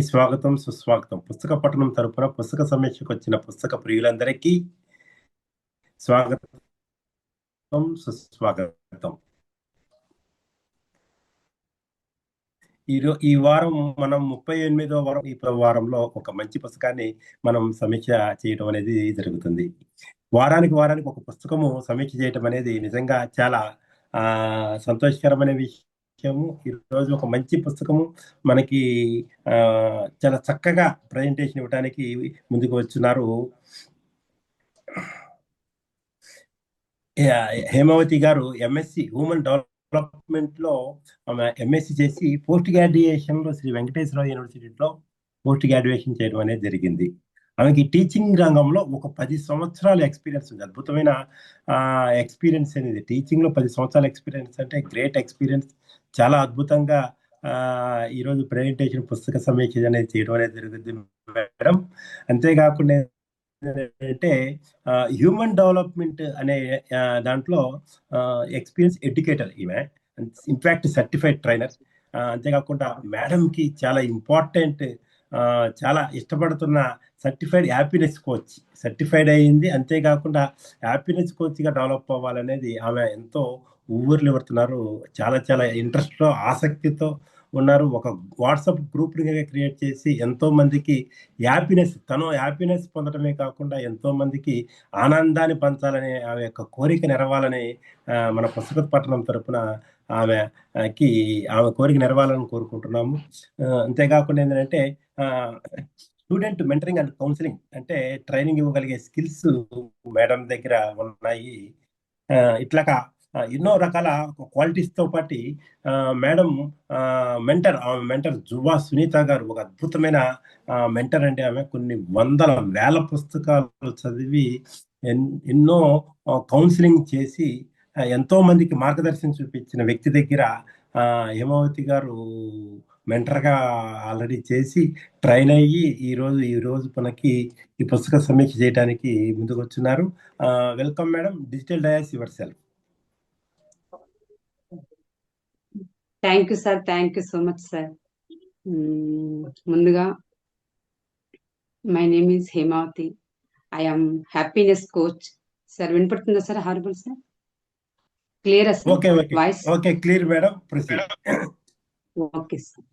స్వాగతం సుస్వాగతం. పుస్తక పఠనం తరపున పుస్తక సమీక్షకు వచ్చిన పుస్తక ప్రియులందరికీ స్వాగతం సుస్వాగతం. ఈ వారం మనం 38వ వారం. ఈ వారంలో ఒక మంచి పుస్తకాన్ని మనం సమీక్ష చేయడం అనేది జరుగుతుంది. వారానికి ఒక పుస్తకము సమీక్ష చేయడం అనేది నిజంగా చాలా సంతోషకరమైన విషయము. ఈరోజు ఒక మంచి పుస్తకము మనకి చాలా చక్కగా ప్రజెంటేషన్ ఇవ్వడానికి ముందుకు వచ్చున్నారు హేమావతి గారు. ఎంఎస్సి హ్యూమన్ డెవలప్మెంట్ లో ఎంఎస్సి చేసి పోస్ట్ గ్రాడ్యుయేషన్ లో శ్రీ వెంకటేశ్వర యూనివర్సిటీలో పోస్ట్ గ్రాడ్యుయేషన్ చేయడం అనేది జరిగింది. ఆమెకి టీచింగ్ రంగంలో ఒక 10 సంవత్సరాల ఎక్స్పీరియన్స్ ఉంది. అద్భుతమైన ఎక్స్పీరియన్స్ అనేది. టీచింగ్ లో 10 సంవత్సరాల ఎక్స్పీరియన్స్ అంటే గ్రేట్ ఎక్స్పీరియన్స్. చాలా అద్భుతంగా ఈరోజు ప్రెజెంటేషన్ పుస్తక సమీక్ష అనేది చేయడం అనేది జరుగుతుంది మేడం. అంతేకాకుండా అంటే హ్యూమన్ డెవలప్మెంట్ అనే దాంట్లో ఎక్స్పీరియన్స్ ఎడ్యుకేటర్ ఈమె, ఇన్ఫాక్ట్ సర్టిఫైడ్ ట్రైనర్. అంతేకాకుండా మేడంకి చాలా ఇంపార్టెంట్, చాలా ఇష్టపడుతున్న సర్టిఫైడ్ హ్యాపీనెస్ కోచ్, సర్టిఫైడ్ అయ్యింది. అంతేకాకుండా హ్యాపీనెస్ కోచ్గా డెవలప్ అవ్వాలనేది ఆమె ఎంతో ఊర్లు పడుతున్నారు. చాలా చాలా ఇంట్రెస్ట్తో ఆసక్తితో ఉన్నారు. ఒక వాట్సాప్ గ్రూప్ క్రియేట్ చేసి ఎంతో మందికి తను హ్యాపీనెస్ పొందడమే కాకుండా ఎంతో మందికి ఆనందాన్ని పంచాలని ఆమె యొక్క కోరిక నెరవాలని మన పుస్తక పఠనం తరపున ఆమె కోరిక నెరవాలని కోరుకుంటున్నాము. అంతేకాకుండా ఏంటంటే స్టూడెంట్ మెంటరింగ్ అండ్ కౌన్సిలింగ్ అంటే ట్రైనింగ్ ఇవ్వగలిగే స్కిల్స్ మేడం దగ్గర ఉన్నాయి. ఇట్లాగా ఎన్నో రకాల క్వాలిటీస్ తో పాటు మేడం మెంటర్ జువా సునీత గారు ఒక అద్భుతమైన మెంటర్ అండి. ఆమె కొన్ని వందల వేల పుస్తకాలు చదివి ఎన్నో కౌన్సిలింగ్ చేసి ఎంతో మందికి మార్గదర్శనం చూపించిన వ్యక్తి దగ్గర హేమావతి గారు మెంటర్గా ఆల్రెడీ చేసి ట్రైన్ అయ్యి ఈ రోజు మనకి ఈ పుస్తక సమీక్ష చేయడానికి ముందుకు వచ్చున్నారు. Welcome madam. Digital dais yourself. Thank you sir. Thank you so much sir. ముందుగా my name is Hemavathi. I am happiness coach. Sir వినపడుతుందా sir? Horrible sir, clear voice? Okay, clear madam. Okay sir.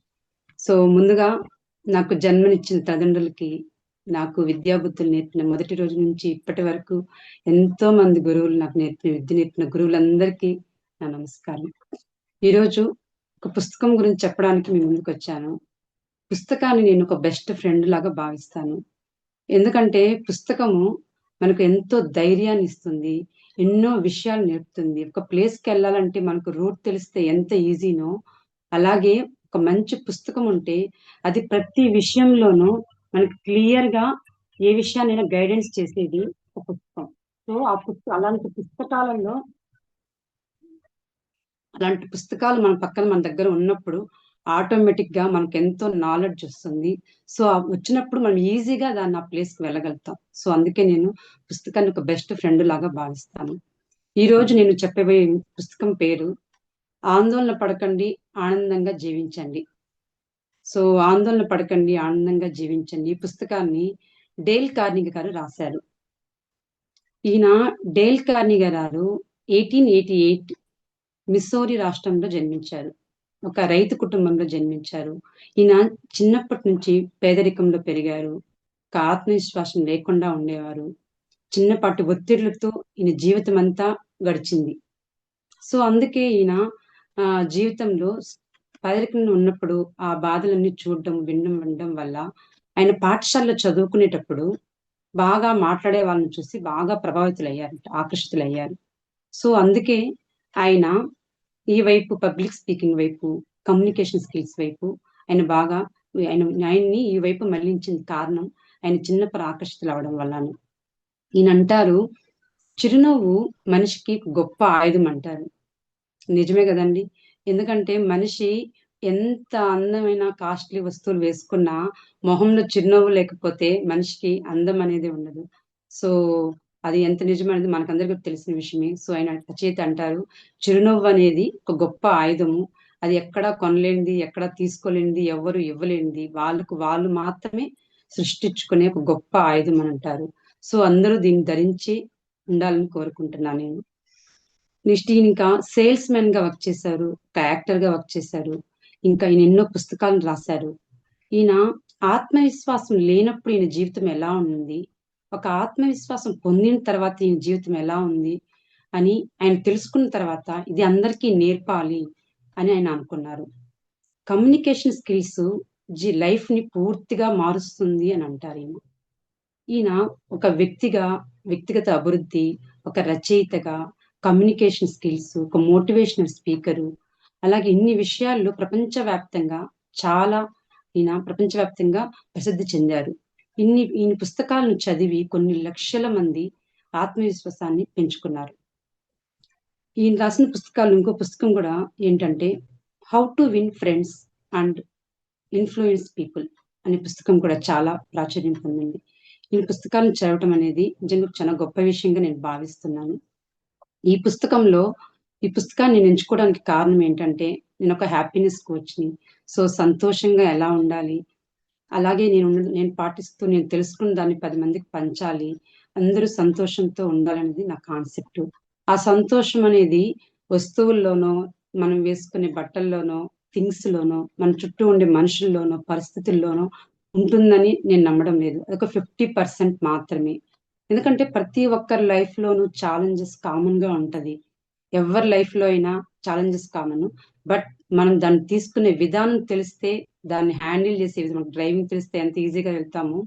So ముందుగా నాకు జన్మనిచ్చిన తల్లిదండ్రులకి, నాకు విద్యాబుద్ధులు నేర్పిన మొదటి రోజు నుంచి ఇప్పటి వరకు ఎంతో మంది గురువులు నాకు విద్య నేర్పిన గురువులందరికీ నా నమస్కారం. ఈరోజు ఒక పుస్తకం గురించి చెప్పడానికి మీ ముందుకు వచ్చాను. పుస్తకాన్ని నేను ఒక బెస్ట్ ఫ్రెండ్ లాగా భావిస్తాను. ఎందుకంటే పుస్తకము మనకు ఎంతో ధైర్యాన్ని ఇస్తుంది, ఎన్నో విషయాలు నేర్పుతుంది. ఒక ప్లేస్కి వెళ్ళాలంటే మనకు రూట్ తెలిస్తే ఎంత ఈజీనో, అలాగే ఒక మంచి పుస్తకం ఉంటే అది ప్రతి విషయంలోనూ మనకు క్లియర్ గా ఏ విషయాన్నైనా గైడెన్స్ చేసేది ఒక పుస్తకం. సో అలాంటి పుస్తకాలు మన దగ్గర ఉన్నప్పుడు ఆటోమేటిక్ గా మనకు ఎంతో నాలెడ్జ్ వస్తుంది. సో వచ్చినప్పుడు మనం ఈజీగా దాన్ని ఆ ప్లేస్కి వెళ్ళగలుగుతాం. సో అందుకే నేను పుస్తకాన్ని ఒక బెస్ట్ ఫ్రెండ్ లాగా భావిస్తాను. ఈ రోజు నేను చెప్పబోయే పుస్తకం పేరు ఆందోళన పడకండి, ఆనందంగా జీవించండి. సో ఆందోళన పడకండి, ఆనందంగా జీవించండి. ఈ పుస్తకాన్ని డేల్ కార్నిగీ గారు రాశారు. ఈయన డేల్ కార్నిగీ గారు 1888 మిస్సౌరీ రాష్ట్రంలో జన్మించారు. ఒక రైతు కుటుంబంలో జన్మించారు. ఈయన చిన్నప్పటి నుంచి పేదరికంలో పెరిగారు. ఒక ఆత్మవిశ్వాసం లేకుండా ఉండేవారు. చిన్నపాటి ఒత్తిళ్లతో ఈయన జీవితం అంతా గడిచింది. సో అందుకే ఈయన జీవితంలో పేదరికంలో ఉన్నప్పుడు ఆ బాధలన్నీ వినడం వల్ల ఆయన పాఠశాలలో చదువుకునేటప్పుడు బాగా మాట్లాడే వాళ్ళని చూసి బాగా ఆకర్షితులయ్యారు. సో అందుకే ఆయన ఈ వైపు పబ్లిక్ స్పీకింగ్ వైపు, కమ్యూనికేషన్ స్కిల్స్ వైపు ఆయన్ని ఈ వైపు మళ్లించిన కారణం ఆయన చిన్నప్పుడు ఆకర్షితులు అవడం వల్లనే. ఈయన అంటారు, చిరునవ్వు మనిషికి గొప్ప ఆయుధం అంటారు. నిజమే కదండి. ఎందుకంటే మనిషి ఎంత అందమైన కాస్ట్లీ వస్తువులు వేసుకున్నా మొహంలో చిరునవ్వు లేకపోతే మనిషికి అందం అనేది ఉండదు. సో అది ఎంత నిజమనేది మనకందరికీ తెలిసిన విషయమే. సో ఆయన చేతి అంటారు, చిరునవ్వు అనేది ఒక గొప్ప ఆయుధము, అది ఎక్కడా కొనలేనిది, ఎక్కడా తీసుకోలేనిది, ఎవరు ఇవ్వలేనిది, వాళ్ళు మాత్రమే సృష్టించుకునే ఒక గొప్ప ఆయుధం అని అంటారు. సో అందరూ దీన్ని ధరించి ఉండాలని కోరుకుంటున్నాను నేను. నెక్స్ట్ ఈయన ఇంకా సేల్స్ మెన్ గా వర్క్ చేశారు, ఒక యాక్టర్ గా వర్క్ చేశారు, ఇంకా ఈయన ఎన్నో పుస్తకాలను రాశారు. ఈయన ఆత్మవిశ్వాసం లేనప్పుడు ఈయన జీవితం ఎలా ఉంది, ఒక ఆత్మవిశ్వాసం పొందిన తర్వాత ఈయన జీవితం ఎలా ఉంది అని ఆయన తెలుసుకున్న తర్వాత ఇది అందరికీ నేర్పాలి అని ఆయన అనుకున్నారు. కమ్యూనికేషన్ స్కిల్స్ లైఫ్ ని పూర్తిగా మారుస్తుంది అని అంటారు ఈయన. ఈయన ఒక వ్యక్తిగత అభివృద్ధి, ఒక రచయితగా, కమ్యూనికేషన్ స్కిల్స్, ఒక మోటివేషనల్ స్పీకరు, అలాగే ఇన్ని విషయాల్లో ప్రపంచవ్యాప్తంగా ప్రసిద్ధి చెందారు. ఈయన పుస్తకాలను చదివి కొన్ని లక్షల మంది ఆత్మవిశ్వాసాన్ని పెంచుకున్నారు. ఈయన రాసిన పుస్తకాలు ఇంకో పుస్తకం కూడా ఏంటంటే how to win friends and influence people అనే పుస్తకం కూడా చాలా ప్రాచుర్యం పొందింది. ఈ పుస్తకాలను చదవటం అనేది నిజంగా చాలా గొప్ప విషయంగా నేను భావిస్తున్నాను. ఈ పుస్తకాన్ని నేను ఎంచుకోవడానికి కారణం ఏంటంటే నేను ఒక హ్యాపీనెస్ కోచ్ని. సో సంతోషంగా ఎలా ఉండాలి, అలాగే నేను పాటిస్తూ నేను తెలుసుకున్న దాన్ని 10 మందికి పంచాలి, అందరూ సంతోషంతో ఉండాలనేది నా కాన్సెప్ట్. ఆ సంతోషం అనేది వస్తువుల్లోనో, మనం వేసుకునే బట్టల్లోనో, థింగ్స్ లోనో, మన చుట్టూ ఉండే మనుషుల్లోనో, పరిస్థితుల్లోనో ఉంటుందని నేను నమ్మడం లేదు. అదొక 50% మాత్రమే. ఎందుకంటే ప్రతి ఒక్కరి లైఫ్ లోనూ ఛాలెంజెస్ కామన్ గా ఉంటది. ఎవరి లైఫ్ లో అయినా ఛాలెంజెస్ కామన్. బట్ మనం దాన్ని తీసుకునే విధానం తెలిస్తే, దాన్ని హ్యాండిల్ చేసే విధానం, డ్రైవింగ్ తెలిస్తే ఎంత ఈజీగా వెళ్తామో,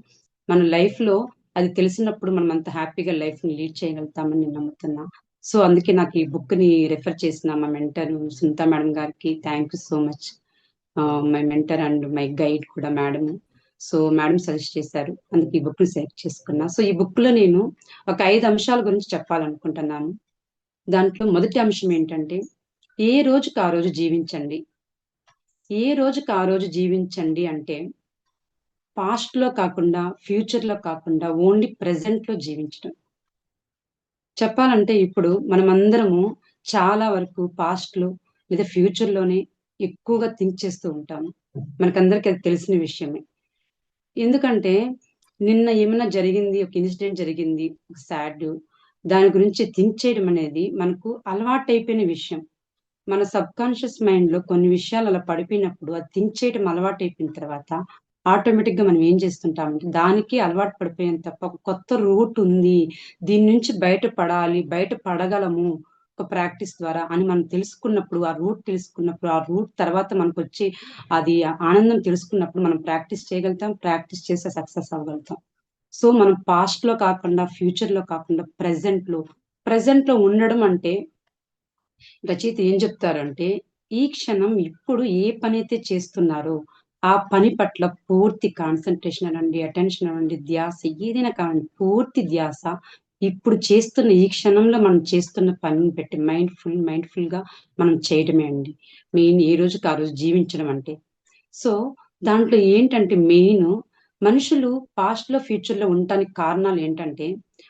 మన లైఫ్ లో అది తెలిసినప్పుడు మనం అంత హ్యాపీగా లైఫ్ ని లీడ్ చేయగలుగుతామని నేను నమ్ముతున్నా. సో అందుకే నాకు ఈ బుక్ ని రెఫర్ చేసిన మా మెంటర్ సునీత మేడం గారికి thank you so much. My mentor and my guide కూడా మేడం. సో మేడం సజెస్ట్ చేశారు, అందుకే ఈ బుక్ ని సెలెక్ట్ చేసుకున్నా. సో ఈ బుక్ లో నేను ఒక 5 అంశాల గురించి చెప్పాలనుకుంటున్నాను. దాంట్లో మొదటి అంశం ఏంటంటే ఏ రోజుకి ఆ రోజు జీవించండి. ఏ రోజుకి ఆ రోజు జీవించండి అంటే పాస్ట్ లో కాకుండా, ఫ్యూచర్ లో కాకుండా ఓన్లీ ప్రెసెంట్ లో జీవించడం. చెప్పాలంటే ఇప్పుడు మనమందరము చాలా వరకు పాస్ట్ లో లేదా ఫ్యూచర్ లోనే ఎక్కువగా థింక్ చేస్తూ ఉంటాము. మనకందరికీ అది తెలిసిన విషయమే. ఎందుకంటే నిన్న ఏమైనా జరిగింది, ఒక ఇన్సిడెంట్ జరిగింది, ఒక సాడ్, దాని గురించి థింక్ చేయడం అనేది మనకు అలవాటైపోయిన విషయం. మన సబ్ కాన్షియస్ మైండ్ లో కొన్ని విషయాలు అలా పడిపోయినప్పుడు అది థింక్ చేయడం అలవాటు అయిపోయిన తర్వాత ఆటోమేటిక్ గా మనం ఏం చేస్తుంటామంటే దానికి అలవాటు పడిపోయాం తప్ప ఒక కొత్త రూట్ ఉంది, దీని నుంచి బయట పడగలము ఒక ప్రాక్టీస్ ద్వారా అని మనం తెలుసుకున్నప్పుడు, ఆ రూట్ తర్వాత మనకు వచ్చి అది ఆనందం తెలుసుకున్నప్పుడు మనం ప్రాక్టీస్ చేయగలుగుతాం, ప్రాక్టీస్ చేస్తే సక్సెస్ అవ్వగలుగుతాం. సో మనం పాస్ట్ లో కాకుండా, ఫ్యూచర్ లో కాకుండా ప్రెసెంట్ లో ఉండడం అంటే రచయిత ఏం చెప్తారంటే ఈ క్షణం ఇప్పుడు ఏ పని అయితే చేస్తున్నారో ఆ పని పట్ల పూర్తి కాన్సన్ట్రేషన్ అనండి, అటెన్షన్ అనండి, ధ్యాస ఏదైనా కావండి, పూర్తి ధ్యాస ఇప్పుడు చేస్తున్న ఈ క్షణంలో మనం చేస్తున్న పనిని పెట్టి మైండ్ఫుల్ గా మనం చేయడమే అండి మెయిన్ ఏ రోజుకి ఆ రోజు జీవించడం అంటే. సో దాంట్లో ఏంటంటే మెయిన్ మనుషులు పాస్ట్ లో ఫ్యూచర్ లో ఉండటానికి కారణాలు ఏంటంటే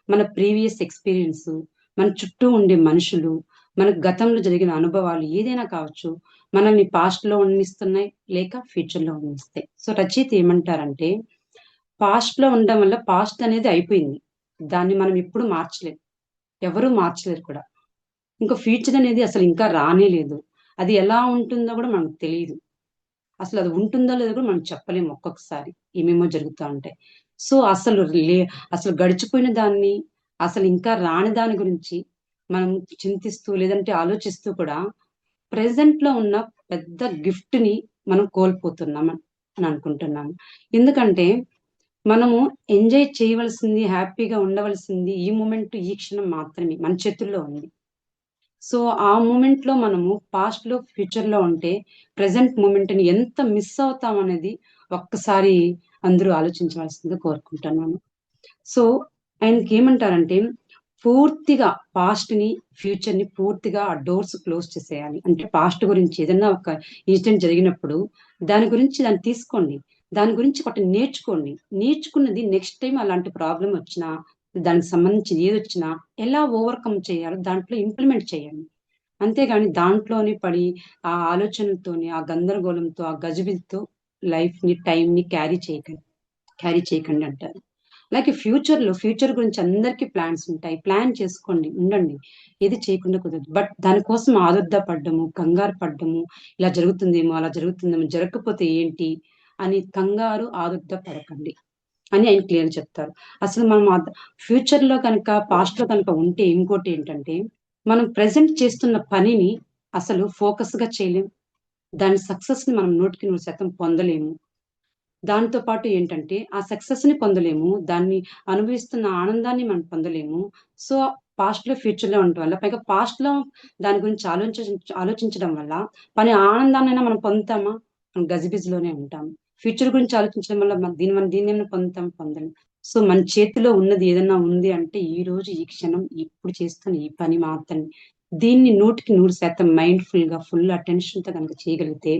మన ప్రీవియస్ ఎక్స్పీరియన్స్, మన చుట్టూ ఉండే మనుషులు, మనకు గతంలో జరిగిన అనుభవాలు ఏదైనా కావచ్చు, మనల్ని పాస్ట్ లో ఉండనిస్తున్నాయి లేక ఫ్యూచర్ లో ఉండనిస్తాయి. సో రచయిత ఏమంటారంటే పాస్ట్ లో ఉండడం వల్ల పాస్ట్ అనేది అయిపోయింది, దాన్ని మనం ఎప్పుడు మార్చలేం, ఎవరు మార్చలేరు కూడా. ఇంకా ఫ్యూచర్ అనేది అసలు ఇంకా రానే లేదు, అది ఎలా ఉంటుందో కూడా మనకు తెలియదు, అసలు అది ఉంటుందో లేదో కూడా మనం చెప్పలేము. ఒక్కొక్కసారి ఏమేమో జరుగుతూ ఉంటాయి. సో అసలు గడిచిపోయిన దాన్ని, అసలు ఇంకా రాని దాని గురించి మనం చింతిస్తూ లేదంటే ఆలోచిస్తూ కూడా ప్రెసెంట్ లో ఉన్న పెద్ద గిఫ్ట్ ని మనం కోల్పోతున్నాం అని అనుకుంటున్నాను. ఎందుకంటే మనము ఎంజాయ్ చేయవలసింది, హ్యాపీగా ఉండవలసింది ఈ మూమెంట్, ఈ క్షణం మాత్రమే మన చేతుల్లో ఉంది. సో ఆ మూమెంట్ లో మనము పాస్ట్ లో ఫ్యూచర్ లో ఉంటే ప్రెసెంట్ మూమెంట్ ని ఎంత మిస్ అవుతాం అనేది ఒక్కసారి అందరూ ఆలోచించవలసిందిగా కోరుకుంటున్నాను. సో ఆయనకి ఏమంటారంటే పూర్తిగా పాస్ట్ ని, ఫ్యూచర్ ని పూర్తిగా ఆ డోర్స్ క్లోజ్ చేసేయాలి. అంటే పాస్ట్ గురించి ఏదైనా ఒక ఇన్సిడెంట్ జరిగినప్పుడు దాన్ని తీసుకోండి, దాని గురించి ఒకటి నేర్చుకోండి, నేర్చుకున్నది నెక్స్ట్ టైం అలాంటి ప్రాబ్లం వచ్చినా, దానికి సంబంధించి ఏది వచ్చినా ఎలా ఓవర్కమ్ చేయాలో దాంట్లో ఇంప్లిమెంట్ చేయండి. అంతేగాని దాంట్లోనే పడి ఆ ఆలోచనలతోని, ఆ గందరగోళంతో, ఆ గజిబిజితో టైంని క్యారీ చేయకండి అంటారు. అలాగే ఫ్యూచర్ గురించి అందరికీ ప్లాన్స్ ఉంటాయి. ప్లాన్ చేసుకోండి, ఉండండి. ఏది చేయకుండా కుదరదు. బట్ దానికోసం ఆదుర్దా పడ్డము, కంగారు పడ్డము, ఇలా జరుగుతుందేమో, అలా జరుగుతుందేమో, జరగకపోతే ఏంటి అని కంగారు, ఆదుర్దా పడకండి అని ఆయన క్లియర్ చెప్తారు. అసలు మనం ఫ్యూచర్‌లో కనుక, పాస్ట్‌లో కనుక ఉంటే ఇంకోటి ఏంటంటే, మనం ప్రెజెంట్ చేస్తున్న పనిని అసలు ఫోకస్‌గా చేయలేం. దాని సక్సెస్‌ని మనం 100% పొందలేము. దానితో పాటు ఏంటంటే, ఆ సక్సెస్‌ని పొందలేము. దాన్ని అనుభవిస్తున్న ఆనందాన్ని మనం పొందలేము. సో, ఫ్యూచర్‌లో ఉండటం వల్ల, పైగా పాస్ట్‌లో దాని గురించి ఆలోచించడం వల్ల, ఆనందాన్నైనా మనం పొందుతామా? మనం గజిబిజిలోనే ఉంటాం. ఫ్యూచర్ గురించి ఆలోచించడం వల్ల దీన్నేమైనా పొందుతాం? పొందలేం. సో, మన చేతిలో ఉన్నది ఏదన్నా ఉంది అంటే, ఈ రోజు, ఈ క్షణం, ఇప్పుడు చేస్తున్న ఈ పని మాత్రమే. దీన్ని 100% మైండ్‌ఫుల్‌గా, ఫుల్ అటెన్షన్‌తో గనక చేయగలిగితే,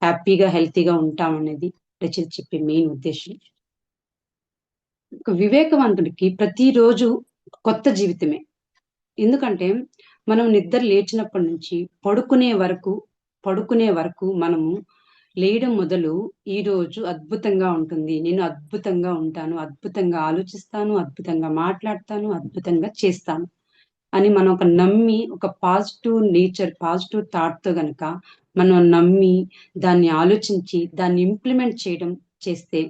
హ్యాపీగా, హెల్తీగా ఉంటామనేది రచయిత చెప్పే మెయిన్ ఉద్దేశ్యం. ఒక వివేకవంతుడికి ప్రతిరోజు కొత్త జీవితమే. ఎందుకంటే, మనం నిద్ర లేచినప్పటి నుంచి పడుకునే వరకు మనము లేయడం మొదలు ఈరోజు అద్భుతంగా ఉంటుంది. నేను అద్భుతంగా ఉంటాను. అద్భుతంగా ఆలోచిస్తాను. అద్భుతంగా మాట్లాడతాను. అద్భుతంగా చేస్తాను. అని మనం ఒక పాజిటివ్ థాట్‌తో గనక మనం నమ్మి, దాన్ని ఆలోచించి, దాన్ని ఇంప్లిమెంట్ చేస్తే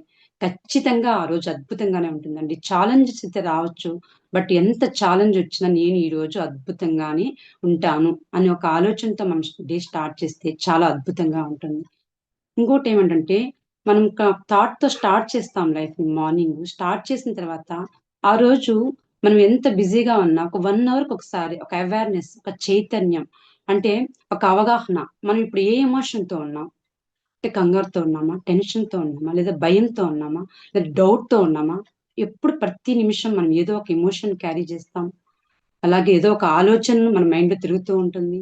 ఖచ్చితంగా ఆ రోజు అద్భుతంగానే ఉంటుందండి. ఛాలెంజెస్ అయితే రావచ్చు. బట్ ఎంత ఛాలెంజ్ వచ్చినా నేను ఈరోజు అద్భుతంగానే ఉంటాను అని ఒక ఆలోచనతో మనం డే స్టార్ట్ చేస్తే చాలా అద్భుతంగా ఉంటుంది. ఇంకోటేమంటంటే, మనం ఒక థాట్‌తో స్టార్ట్ చేస్తాం లైఫ్‌ని మార్నింగు. స్టార్ట్ చేసిన తర్వాత, ఆ రోజు మనం ఎంత బిజీగా ఉన్నా, ఒక 1 అవర్‌కి ఒకసారి ఒక అవేర్‌నెస్, ఒక చైతన్యం, అంటే ఒక అవగాహన. మనం ఇప్పుడు ఏ ఎమోషన్‌తో ఉన్నాం? అంటే కంగారుతో ఉన్నామా? టెన్షన్‌తో ఉన్నామా? లేదా భయంతో ఉన్నామా? లేదా డౌట్‌తో ఉన్నామా? ఎప్పుడు ప్రతి నిమిషం మనం ఏదో ఒక ఎమోషన్ క్యారీ చేస్తాం. అలాగే ఏదో ఒక ఆలోచన మన మైండ్‌లో తిరుగుతూ ఉంటుంది.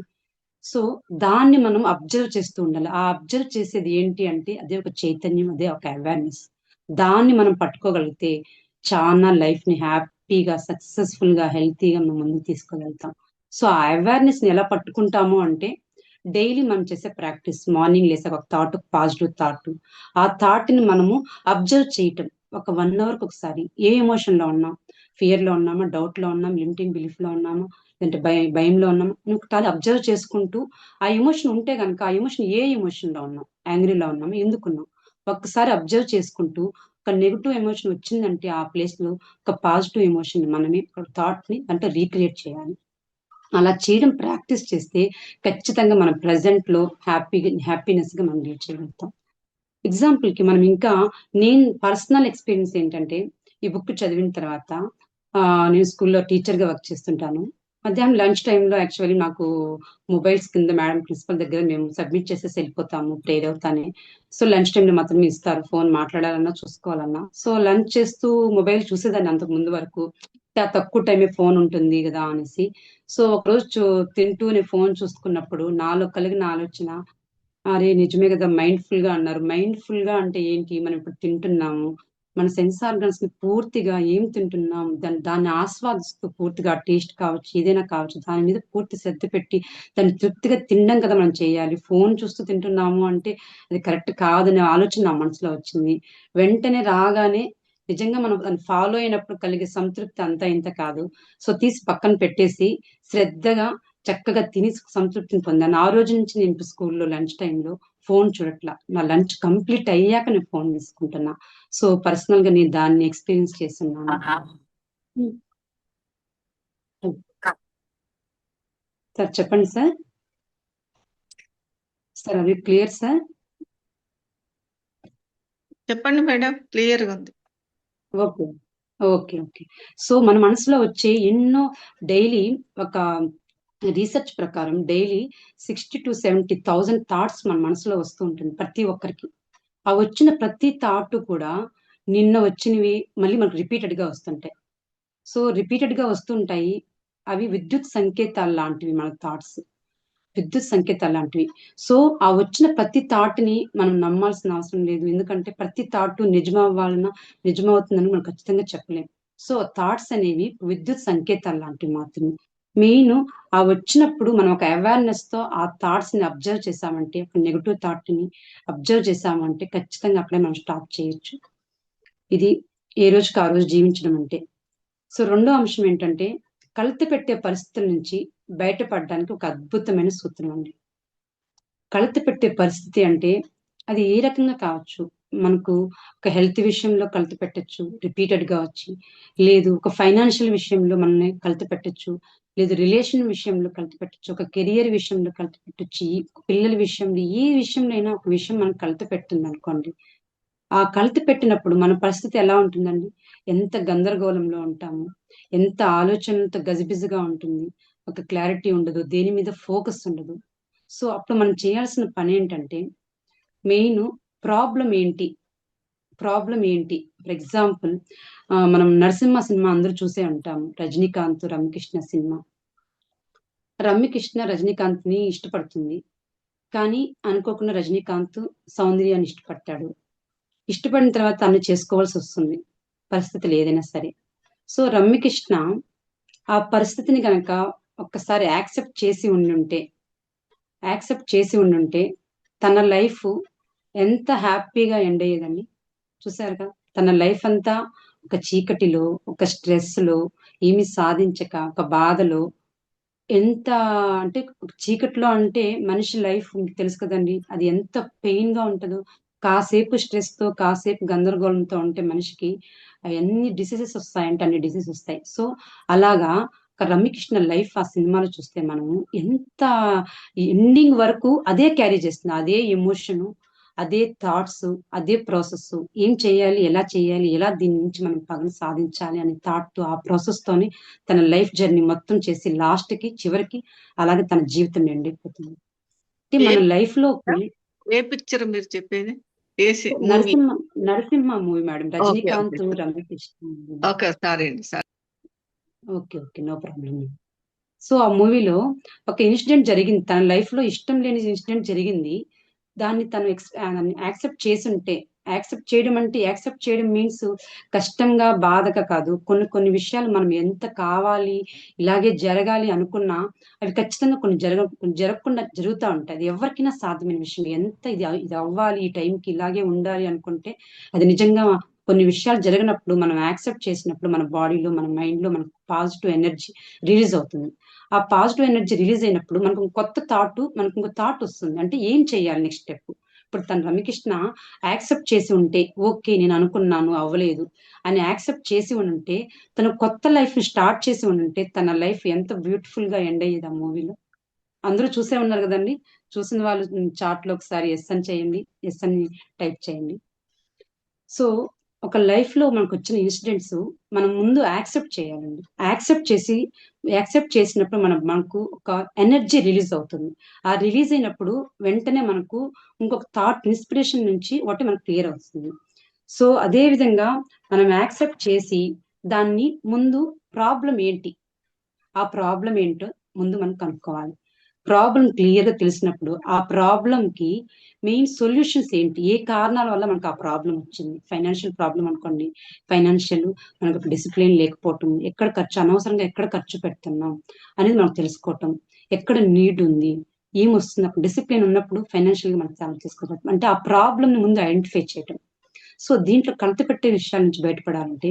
సో, దాన్ని మనం అబ్జర్వ్ చేస్తూ ఉండాలి. ఆ అబ్జర్వ్ చేసేది ఏంటి అంటే, అదే ఒక చైతన్యం, అదే ఒక అవేర్‌నెస్. దాన్ని మనం పట్టుకోగలిగితే చానా లైఫ్‌ని హ్యాపీగా, సక్సెస్‌ఫుల్‌గా, హెల్తీగా మనం ముందుకు తీసుకెళ్తాం. సో, ఆ అవేర్‌నెస్‌ని ఎలా పట్టుకుంటాము అంటే, డైలీ మనం చేసే ప్రాక్టీస్. మార్నింగ్ లేసాక ఒక పాజిటివ్ థాట్. ఆ థాట్‌ని మనము అబ్జర్వ్ చేయటం. ఒక 1 అవర్‌కి ఒకసారి ఏ ఎమోషన్‌లో ఉన్నాం? ఫియర్‌లో ఉన్నామా? డౌట్‌లో ఉన్నామా? లిమిటింగ్ బిలీఫ్‌లో ఉన్నామా? లేదంటే భయంలో ఉన్నామా? ఒకసారి అబ్జర్వ్ చేసుకుంటూ, ఆ ఎమోషన్ ఉంటే గనక, ఆ ఎమోషన్ ఏ ఎమోషన్‌లో ఉన్నాం? యాంగ్రీలో ఉన్నామా? ఎందుకున్నాం? ఒక్కసారి అబ్జర్వ్ చేసుకుంటూ, ఒక నెగెటివ్ ఎమోషన్ వచ్చిందంటే ఆ ప్లేస్‌లో ఒక పాజిటివ్ ఎమోషన్ మనమే ఒక థాట్‌ని అంటే రీక్రియేట్ చేయాలి. అలా చేయడం ప్రాక్టీస్ చేస్తే ఖచ్చితంగా మనం ప్రెజెంట్‌లో హ్యాపీనెస్‌గా మనం లీడ్ చేయగలుగుతాం. ఎగ్జాంపుల్‌కి మనం ఇంకా నేను పర్సనల్ ఎక్స్‌పీరియన్స్ ఏంటంటే, ఈ బుక్ చదివిన తర్వాత నేను స్కూల్‌లో టీచర్‌గా వర్క్ చేస్తుంటాను. మధ్యాహ్నం లంచ్ టైమ్‌లో యాక్చువల్లీ నాకు మొబైల్స్ కింద మేడం ప్రిన్సిపల్ దగ్గర మేము సబ్మిట్ చేసేసి ఎళ్ళిపోతాము ప్రేయర్ అవుతానే. సో, లంచ్ టైమ్‌లో మాత్రమే ఇస్తారు. ఫోన్ మాట్లాడాలన్నా, చూసుకోవాలన్నా. సో, లంచ్ చేస్తూ మొబైల్ చూసేదాన్ని అంతకు ముందు వరకు. తక్కువ టైమే ఫోన్ ఉంటుంది గదా! అనేసి. సో, ఒకరోజు తింటూనే ఫోన్ చూసుకున్నప్పుడు నాలో కలిగిన ఆలోచన, అరే! నిజమే గదా! మైండ్‌ఫుల్‌గా అన్నారు. మైండ్‌ఫుల్‌గా అంటే ఏంటి? మనం ఇప్పుడు తింటున్నాము. మన సెన్స్ ఆర్గాన్స్‌ని పూర్తిగా ఏం తింటున్నాం, దాన్ని ఆస్వాదిస్తూ పూర్తిగా టేస్ట్ కావచ్చు, ఏదైనా కావచ్చు, దాని మీద పూర్తి శ్రద్ధ పెట్టి దాన్ని తృప్తిగా తినడం కదా మనం చేయాలి. ఫోను చూస్తూ తింటున్నాము అంటే అది కరెక్ట్ కాదనే ఆలోచన నా మనసులో వచ్చింది. వెంటనే రాగానే నిజంగా మనం దాన్ని ఫాలో అయినప్పుడు కలిగే సంతృప్తి అంతా ఇంత కాదు. సో, తీసి పక్కన పెట్టేసి శ్రద్ధగా చక్కగా తిని సంతృప్తిని పొందాను. ఆ రోజు నుంచి నేను ఇప్పుడు స్కూల్‌లో లంచ్ టైమ్‌లో ఫోను చూడట్ల. నా లంచ్ కంప్లీట్ అయ్యాక నేను ఫోను తీసుకుంటున్నా. సో, పర్సనల్‌గా నేను దాన్ని ఎక్స్‌పీరియన్స్ చేసున్నాను. హ్మ్. హ్మ్. సార్ చెప్పండి sir. Sir are you clear sir? చెప్పండి మేడం, క్లియర్‌గా ఉంది. ఓకే. ఓకే. సో, మన మనసులో వచ్చే ఎన్నో డైలీ ఒక రీసెర్చ్ ప్రకారం డైలీ 60,000-70,000 థాట్స్ మన మనసులో వస్తూ ఉంటుంది ప్రతి ఒక్కరికి. ఆ వచ్చిన ప్రతి థాట్ కూడా నిన్న వచ్చినవి మళ్ళీ మనకు రిపీటెడ్‌గా వస్తుంటాయి. సో, రిపీటెడ్‌గా వస్తుంటాయి. అవి విద్యుత్ సంకేతాలు లాంటివి మన థాట్స్. విద్యుత్ సంకేతాల్లాంటివి. సో, ఆ వచ్చిన ప్రతి థాట్‌ని మనం నమ్మాల్సిన అవసరం లేదు. ఎందుకంటే ప్రతి థాట్ నిజమవుతుందని మనం ఖచ్చితంగా చెప్పలేం. సో, థాట్స్ అనేవి విద్యుత్ సంకేతాల్లాంటివి మాత్రమే. మెయిన్ ఆ వచ్చినప్పుడు మనం ఒక అవేర్నెస్ తో ఆ థాట్స్ ని అబ్జర్వ్ చేసామంటే, ఒక నెగటివ్ థాట్ ని అబ్జర్వ్ చేసామంటే ఖచ్చితంగా అక్కడే మనం స్టాప్ చేయొచ్చు. ఇది ఏ రోజుకి ఆ రోజు జీవించడం అంటే. సో రెండో అంశం ఏంటంటే, కలుత పెట్టే పరిస్థితుల నుంచి బయటపడడానికి ఒక అద్భుతమైన సూత్రం అండి. కలుత పెట్టే పరిస్థితి అంటే అది ఏ రకంగా కావచ్చు. మనకు ఒక హెల్త్ విషయంలో కలుత పెట్టొచ్చు, రిపీటెడ్ గా వచ్చి. లేదు ఒక ఫైనాన్షియల్ విషయంలో మనల్ని కలుత పెట్టొచ్చు. లేదు రిలేషన్ విషయంలో కలుత పెట్టొచ్చు. ఒక కెరియర్ విషయంలో కలుత పెట్టొచ్చు. ఈ పిల్లల విషయంలో ఏ విషయంలో అయినా ఒక విషయం మనకు కలుత పెడుతుంది అనుకోండి. ఆ కలుత పెట్టినప్పుడు మన పరిస్థితి ఎలా ఉంటుందండి? ఎంత గందరగోళంలో ఉంటాము. ఎంత ఆలోచనలతో గజిబిజిగా ఉంటుంది. ఒక క్లారిటీ ఉండదు. దేని మీద ఫోకస్ ఉండదు. సో అప్పుడు మనం చేయాల్సిన పనేంటంటే, మెయిన్ ప్రాబ్లమ్ ఏంటి? ప్రాబ్లమ్ ఏంటి? ఫర్ ఎగ్జాంపుల్ మనం 'నరసింహ' సినిమా అందరూ చూసే ఉంటాము. రజనీకాంత్, రమ్యకృష్ణ సినిమా. రమ్యకృష్ణ రజనీకాంత్‌ని ఇష్టపడుతుంది. కానీ అనుకోకుండా రజనీకాంత్ సౌందర్యాన్ని ఇష్టపడతాడు. ఇష్టపడిన తర్వాత తను చేసుకోవాల్సొస్తుంది. పరిస్థితులు ఏదైనా సరే. సో రమ్యకృష్ణ ఆ పరిస్థితిని గనక ఒక్కసారి యాక్సెప్ట్ చేసి ఉండుంటే తన లైఫ్ ఎంత హ్యాపీగా ఎండ్ అయ్యేదండి. చూసారుగా? తన లైఫ్ అంతా ఒక చీకటిలో, ఒక స్ట్రెస్‌లో, ఏమి సాధించక, ఒక బాధలో ఎంత అంటే చీకట్లో అంటే మనిషి లైఫ్ మీకు తెలుసు కదండీ! అది ఎంత పెయిన్‌గా ఉంటదో. కాసేపు స్ట్రెస్‌తో, కాసేపు గందరగోళంతో ఉంటే మనిషికి ఎన్ని డిసీజెస్ వస్తాయంటే అన్ని డిసీజెస్ వస్తాయి. సో, అలాగా ఒక రమ్యకృష్ణ లైఫ్ ఆ సినిమాలో చూస్తే మనము ఎంత ఎండింగ్ వరకు అదే క్యారీ చేస్తుంది. అదే ఎమోషను, అదే థాట్సు, అదే ప్రాసెస్సు. ఏం చేయాలి? ఎలా చేయాలి? ఎలా దీని నుంచి మనం పగని సాధించాలి అనే థాట్‌తో ఆ ప్రాసెస్‌తోని తన లైఫ్ జర్నీ మొత్తం చేసి లాస్ట్‌కి చివరికి అలాగే తన జీవితం ఎండ్ అయిపోతుంది. అంటే ఏ మన లైఫ్‌లోకి ఏ పిక్చర్ మీరు చెప్పేది? ఏ movie? 'Narasimha' movie madam. Okay. Okay. Rajinikanth, Ramya Krishna movie. Okay. Sorry అండి. Sorry. Okay. Okay. No problem. So, ఆ మూవీలో ఒక ఇన్సిడెంట్ జరిగింది. తన లైఫ్‌లో ఇష్టం లేని ఇన్సిడెంట్ జరిగింది. దాన్ని తను యాక్సెప్ట్ చేసుంటే, యాక్సెప్ట్ చేయడం మీన్స్ కష్టంగా, బాధగా కాదు. కొన్ని కొన్ని విషయాలు మనం ఎంత కావాలి, ఇలాగే జరగాలి అనుకున్నా, అవి ఖచ్చితంగా కొన్ని జరగకుండా జరుగుతా ఉంటాయి. అది ఎవరికైనా సాధ్యమైన విషయం. ఎంత ఇది అవ్వాలి, ఈ టైంకి ఇలాగే ఉండాలి అనుకుంటే, అది నిజంగా కొన్ని విషయాలు జరిగినప్పుడు మనం యాక్సెప్ట్ చేసినప్పుడు మన బాడీలో, మన మైండ్‌లో మనకు పాజిటివ్ ఎనర్జీ రిలీజ్ అవుతుంది. ఆ పాజిటివ్ ఎనర్జీ రిలీజ్ అయినప్పుడు మనకు ఇంకో థాట్ వస్తుంది. అంటే ఏం చేయాలి నెక్స్ట్ స్టెప్? ఇప్పుడు తను రమ్యకృష్ణ యాక్సెప్ట్ చేసి ఉంటే, ఓకే. నేను అనుకున్నాను అవ్వలేదు అని యాక్సెప్ట్ చేసి ఉండుంటే, తను కొత్త లైఫ్‌ని స్టార్ట్ చేసి ఉండుంటే, తన లైఫ్ ఎంత బ్యూటిఫుల్‌గా ఎండ్ అయ్యేది ఆ మూవీలో. అందరూ చూసే ఉన్నారు గదండీ! చూసిన వాళ్ళు చాట్‌లో ఒకసారి యెస్ అని చేయండి. యెస్ అని టైప్ చేయండి. సో, ఒక లైఫ్‌లో మనకొచ్చిన ఇన్సిడెంట్స్ మనం ముందు యాక్సెప్ట్ చేయాలండి. యాక్సెప్ట్ చేసినప్పుడు మనకు ఒక ఎనర్జీ రిలీజ్ అవుతుంది. ఆ రిలీజ్ అయినప్పుడు వెంటనే మనకు ఇంకొక థాట్ ఇన్‌స్పిరేషన్ నుంచి ఒకటి మనకు క్లియర్ అవుతుంది. సో, అదే విధంగా మనం యాక్సెప్ట్ చేసి దాన్ని ముందు ప్రాబ్లమ్ ఏంటి? ఆ ప్రాబ్లమ్ ఏంటో ముందు మనం కనుక్కోవాలి. ప్రాబ్లమ్ క్లియర్‌గా తెలిసినప్పుడు, ఆ ప్రాబ్లమ్‌కి మెయిన్ సొల్యూషన్స్ ఏంటి? ఏ కారణాల వల్ల మనకు ఆ ప్రాబ్లమ్ వచ్చింది? ఫైనాన్షియల్ ప్రాబ్లమ్ అనుకోండి. మనకు డిసిప్లిన్ లేకపోవటం, అనవసరంగా ఎక్కడ ఖర్చు పెడుతున్నాం అనేది మనం తెలుసుకోవటం. ఎక్కడ నీడ్ ఉంది? ఏమొస్తుంది? అప్పుడు డిసిప్లిన్ ఉన్నప్పుడు ఫైనాన్షియల్‌గా మనం సాల్వ్ చేసుకోగలుగుతాం. అంటే ఆ ప్రాబ్లమ్‌ని ముందు ఐడెంటిఫై చేయటం. సో, దీంట్లో కలత పెట్టే విషయాల నుంచి బయటపడాలంటే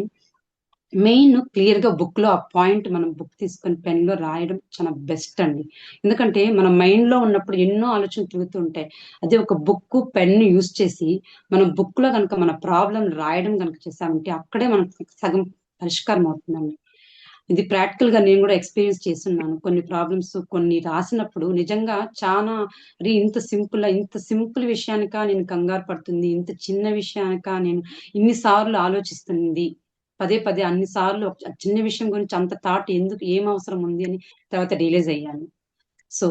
మెయిన్ క్లియర్‌గా బుక్‌లో ఆ పాయింట్ మనం బుక్ తీసుకొని పెన్‌లో రాయడం చాలా బెస్ట్ అండి. ఎందుకంటే మన మైండ్‌లో ఉన్నప్పుడు ఎన్నో ఆలోచనలు తిరుగుతూ ఉంటాయి. అదే ఒక బుక్కు, పెన్ను యూజ్ చేసి మనం బుక్‌లో గనక మన ప్రాబ్లమ్ రాయడం గనక చేశామంటే అక్కడే మనకు సగం పరిష్కారం అవుతుందండి. ఇది ప్రాక్టికల్‌గా నేను గూడా ఎక్స్‌పీరియన్స్ చేసున్నాను. కొన్ని ప్రాబ్లమ్స్ కొన్ని రాసినప్పుడు నిజంగా చానా అరే! ఇంత సింపుల్ విషయానికా నేను కంగారు పడుతుంది. ఇంత చిన్న విషయానికా నేను ఇన్ని సార్లు ఆలోచిస్తుంది. పదే పదే అన్ని సార్లు ఒక చిన్న విషయం గురించి అంత థాట్ ఎందుకు ఏం అవసరం ఉంది అని తర్వాత రియలైజ్ అయ్యాను. సో,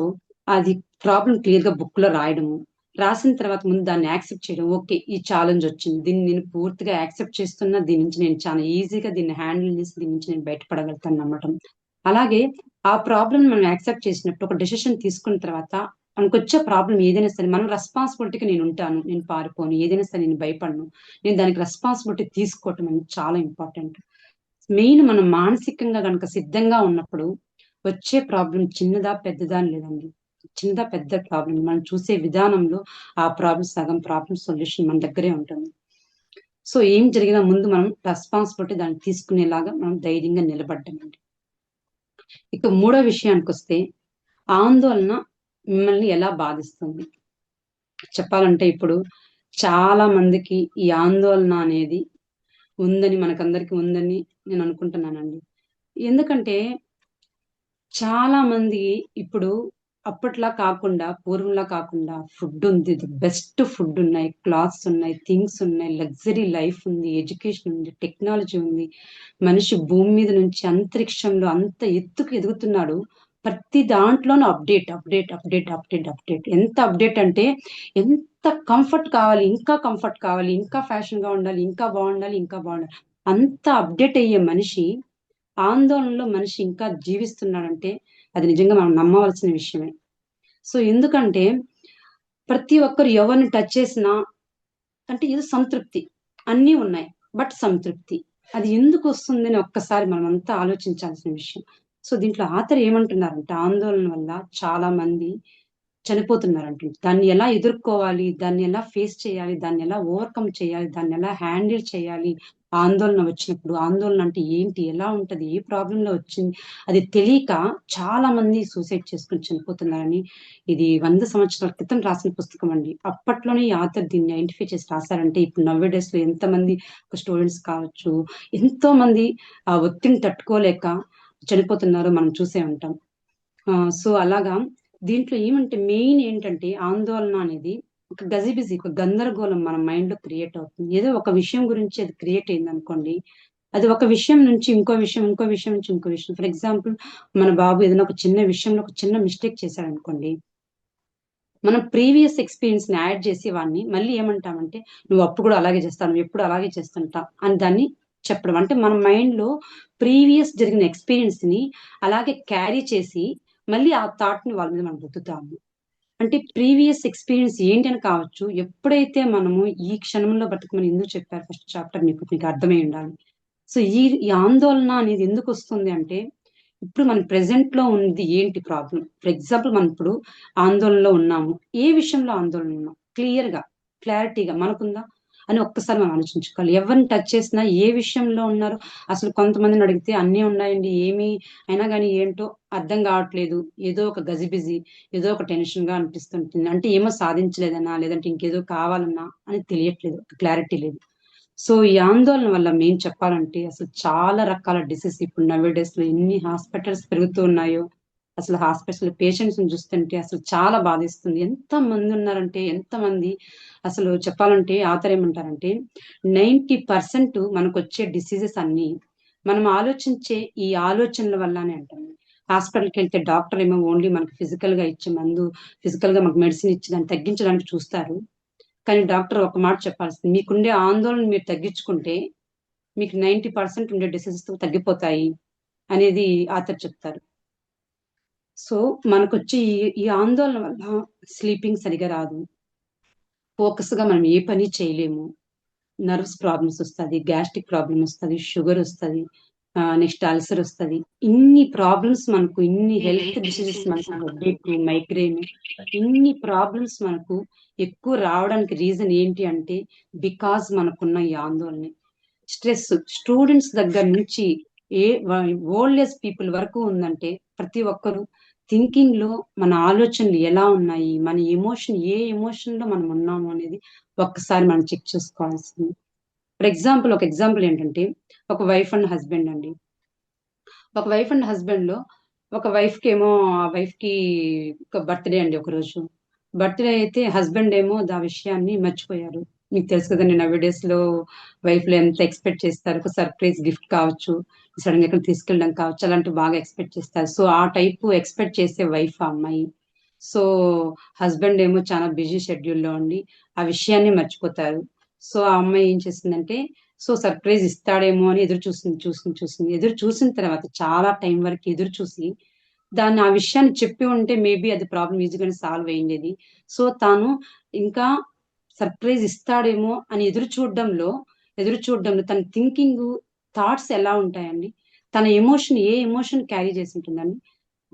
అది ప్రాబ్లమ్ క్లియర్‌గా బుక్‌లో రాయడము. రాసిన తర్వాత ముందు దాన్ని యాక్సెప్ట్ చేయడం. ఓకే. ఈ ఛాలెంజ్ వచ్చింది. దీన్ని నేను పూర్తిగా యాక్సెప్ట్ చేస్తున్నా. దీని నుంచి నేను చాలా ఈజీగా దీన్ని హ్యాండిల్ చేసి దీని నుంచి నేను బయటపడగలుగుతాను నమ్మటం. అలాగే ఆ ప్రాబ్లమ్‌ని మనం యాక్సెప్ట్ చేసినప్పుడు ఒక డెసిషన్ తీసుకున్న తర్వాత మనకొచ్చే ప్రాబ్లమ్ ఏదైనా సరే మనం రెస్పాన్సిబిలిటీగా నేనుంటాను. నేను పారిపోను. ఏదైనా సరే నేను భయపడను. నేను దానికి రెస్పాన్సిబిలిటీ తీసుకోవటం అనేది చాలా ఇంపార్టెంట్. మెయిన్ మనం మానసికంగా గనక సిద్ధంగా ఉన్నప్పుడు వచ్చే ప్రాబ్లం చిన్నదా పెద్దదా అని లేదండి. చిన్నదా పెద్ద ప్రాబ్లం మనం చూసే విధానంలో ఆ ప్రాబ్లం సగం ప్రాబ్లం సొల్యూషన్ మన దగ్గరే ఉంటుంది. సో ఏం జరిగినా ముందు మనం రెస్పాన్సిబిలిటీ దాన్ని తీసుకునేలాగా మనం ధైర్యంగా నిలబడ్డామండి. ఇక మూడో విషయానికి వస్తే ఆందోళన మిమ్మల్ని ఎలా బాధిస్తుంది చెప్పాలంటే, ఇప్పుడు చాలా మందికి ఈ ఆందోళన అనేది మనకందరికి ఉందని నేను అనుకుంటున్నానండి. ఎందుకంటే చాలా మంది ఇప్పుడు అప్పట్లా కాకుండా, పూర్వంలా కాకుండా ఫుడ్ ఉంది. బెస్ట్ ఫుడ్ ఉన్నాయి, క్లాత్స్ ఉన్నాయి, థింగ్స్ ఉన్నాయి, లగ్జరీ లైఫ్ ఉంది, ఎడ్యుకేషన్ ఉంది, టెక్నాలజీ ఉంది. మనిషి భూమి మీద నుంచి అంతరిక్షంలో అంత ఎత్తుకు ఎదుగుతున్నాడు. ప్రతి దాంట్లోనూ update, update, update, update, update. ఎంత అప్డేట్ అంటే ఎంత కంఫర్ట్ కావాలి, ఇంకా కంఫర్ట్ కావాలి, ఇంకా ఫ్యాషన్‌గా ఉండాలి, ఇంకా బాగుండాలి, ఇంకా బాగుండాలి. అంత అప్డేట్ అయ్యే మనిషి ఆందోళనలో మనిషి ఇంకా జీవిస్తున్నాడంటే అది నిజంగా మనం నమ్మవలసిన విషయమే. సో ఎందుకంటే ప్రతి ఒక్కరు ఎవరిని టచ్ చేసినా అంటే ఏదో సంతృప్తి. అన్నీ ఉన్నాయి. బట్ సంతృప్తి. అది ఎందుకు వస్తుందని ఒక్కసారి మనమంతా ఆలోచించాల్సిన విషయం. సో దీంట్లో ఆథర్ ఏమంటున్నారంటే ఆందోళన వల్ల చాలా మంది చనిపోతున్నారంట. దాన్ని ఎలా ఎదుర్కోవాలి? దాన్ని ఎలా ఫేస్ చేయాలి? దాన్ని ఎలా ఓవర్‌కమ్ చేయాలి? దాన్ని ఎలా హ్యాండిల్ చేయాలి? ఆందోళన వచ్చినప్పుడు. ఆందోళన అంటే ఏంటి? ఎలా ఉంటది? ఏ ప్రాబ్లమ్‌లో వచ్చింది? అది తెలియక చాలా మంది సూసైడ్ చేసుకొని చనిపోతున్నారని ఇది 100 సంవత్సరాల క్రితం రాసిన పుస్తకం అండి. అప్పట్లోనే ఈ ఆథర్ దీన్ని ఐడెంటిఫై చేసి రాసారంటే ఇప్పుడు నౌ ఏ డేస్‌లో ఎంతమంది స్టూడెంట్స్ కావచ్చు, ఎంతో మంది ఆ ఒత్తిడిని తట్టుకోలేక చనిపోతున్నారో మనం చూసే ఉంటాం. సో అలాగా దీంట్లో ఏమంటే మెయిన్ ఏంటంటే ఆందోళన అనేది ఒక గజిబిజి, ఒక గందరగోళం మన మైండ్‌లో క్రియేట్ అవుతుంది. ఏదో ఒక విషయం గురించి అది క్రియేట్ అయిందనుకోండి. అది ఒక విషయం నుంచి ఇంకో విషయం, ఇంకో విషయం నుంచి ఇంకో విషయం. ఫర్ ఎగ్జాంపుల్ మన బాబు ఏదైనా ఒక చిన్న విషయంలో ఒక చిన్న మిస్టేక్ చేశాడనుకోండి. మనం ప్రీవియస్ ఎక్స్‌పీరియన్స్‌ని యాడ్ చేసి వాడిని మళ్ళీ ఏమంటామంటే, "నువ్వు అప్పుడు కూడా అలాగే చేస్తావు. నువ్వు ఎప్పుడు అలాగే చేస్తుంటావు" అని దాన్ని చెప్పడం. అంటే మన మైండ్‌లో ప్రీవియస్ జరిగిన ఎక్స్‌పీరియన్స్‌ని అలాగే క్యారీ చేసి మళ్ళీ ఆ థాట్‌ని వాళ్ళ మీద మనం రుద్దుతాము. అంటే ప్రీవియస్ ఎక్స్‌పీరియన్స్ ఏంటని కావచ్చు. ఎప్పుడైతే మనము ఈ క్షణంలో బతుకమని ఎందుకు చెప్పారు ఫస్ట్ చాప్టర్ మీకు అర్థమై ఉండాలి. సో ఈ ఆందోళన అనేది ఎందుకొస్తుంది అంటే, ఇప్పుడు మనం ప్రెజెంట్‌లో ఉంది ఏంటి ప్రాబ్లమ్? ఫర్ ఎగ్జాంపుల్ మనం ఇప్పుడు ఆందోళనలో ఉన్నాము. ఏ విషయంలో ఆందోళన ఉన్నాం? క్లారిటీగా మనకుందా? అని ఒక్కసారి మనం ఆలోచించుకోవాలి. ఎవరిని టచ్ చేసినా ఏ విషయంలో ఉన్నారు? అసలు కొంతమందిని అడిగితే అన్నీ ఉన్నాయండి. ఏమి అయినా గాని ఏంటో అర్థం కావట్లేదు. ఏదో ఒక గజిబిజి, ఏదో ఒక టెన్షన్‌గా అనిపిస్తుంటుంది. అంటే ఏమో సాధించలేదనా? లేదంటే ఇంకేదో కావాలన్నా అని తెలియట్లేదు. క్లారిటీ లేదు. సో ఈ ఆందోళన వల్ల మెయిన్ చెప్పాలంటే అసలు చాలా రకాల డిసీజ్ ఇప్పుడు నౌ ఏ డేస్‌లో ఎన్ని హాస్పిటల్స్ పెరుగుతూ ఉన్నాయో, అసలు హాస్పిటల్ పేషెంట్స్‌ని చూస్తుంటే అసలు చాలా బాధేస్తుంది. ఎంతమంది ఉన్నారంటే ఎంతమంది అసలు చెప్పాలంటే ఆథర్ ఏమంటారంటే 90% మనకొచ్చే డిసీజెస్ అన్నీ మనం ఆలోచించే ఈ ఆలోచనల వల్లనే అంటండి. హాస్పిటల్‌కెళ్తే డాక్టర్ ఏమో ఓన్లీ మనకు ఫిజికల్‌గా ఇచ్చే మందు, ఫిజికల్‌గా మనకు మెడిసిన్ ఇచ్చి దాన్ని తగ్గించడానికి చూస్తారు. కానీ డాక్టర్ ఒక మాట చెప్పాల్సింది. మీకుండే ఆందోళన మీరు తగ్గించుకుంటే, మీకు 90% ఉండే డిసీజెస్ తగ్గిపోతాయి అనేది ఆథర్ చెప్తారు. సో, మనకొచ్చే ఈ ఆందోళన వల్ల స్లీపింగ్ సరిగ్గా రాదు. ఫోకస్‌గా మనం ఏ పని చేయలేము. నర్వ్స్ ప్రాబ్లమ్స్ వస్తది. గ్యాస్ట్రిక్ ప్రాబ్లమ్ వస్తది. షుగర్ వస్తది. నెక్స్ట్ అల్సర్ వస్తది. ఇన్ని ప్రాబ్లమ్స్ మనకు ఇన్ని హెల్త్ డిసీజెస్ మనకు హెడేక్, మైగ్రేన్ ఇన్ని ప్రాబ్లమ్స్ మనకు ఎక్కువ రావడానికి రీజన్ ఏంటి అంటే బికాజ్ మనకున్న ఈ ఆందోళనే. స్ట్రెస్ స్టూడెంట్స్ దగ్గర నుంచి ఏ ఓల్డ్ ఏజ్ పీపుల్ వరకు ఉందంటే ప్రతి ఒక్కరు థింకింగ్ లో మన ఆలోచనలు ఎలా ఉన్నాయి, మన ఎమోషన్ ఏ ఎమోషన్ లో మనం ఉన్నాము అనేది ఒక్కసారి మనం చెక్ చేసుకోవాల్సింది. ఒక ఎగ్జాంపుల్ ఏంటంటే ఒక వైఫ్ అండ్ హస్బెండ్ అండి. ఒక వైఫ్ అండ్ హస్బెండ్ లో ఒక వైఫ్ కి ఒక బర్త్‌డే అండి ఒకరోజు. బర్త్‌డే అయితే హస్బెండ్ ఏమో ఆ విషయాన్ని మర్చిపోయారు. మీకు తెలుసు కదండీ నౌ ఏ డేస్‌లో వైఫ్‌లు ఎంత ఎక్స్‌పెక్ట్ చేస్తారు. ఒక సర్ప్రైజ్ గిఫ్ట్ కావచ్చు, సడెన్‌గా ఎక్కడికి తీసుకెళ్ళడం కావచ్చు, అలాంటివి బాగా ఎక్స్‌పెక్ట్ చేస్తారు. సో, ఆ టైపు ఎక్స్‌పెక్ట్ చేసే వైఫ్ ఆ అమ్మాయి. సో, హస్బెండ్ ఏమో చాలా బిజీ షెడ్యూల్‌లో ఉండి ఆ విషయాన్ని మర్చిపోతారు. సో, ఆ అమ్మాయి ఏం చేసిందంటే సర్ప్రైజ్ ఇస్తాడేమో అని ఎదురు చూసింది. ఎదురు చూసిన తర్వాత చాలా టైం వరకు ఎదురు చూసి ఆ విషయాన్ని చెప్పి ఉంటే మేబీ అది ప్రాబ్లమ్ ఈజీగానే సాల్వ్ అయ్యుండేది. సో, తాను ఇంకా సర్ప్రైజ్ ఇస్తాడేమో అని ఎదురు చూడడంలో తన థాట్స్ ఎలా ఉంటాయండి? తన ఏ ఎమోషన్ క్యారీ చేసి ఉంటుందండి?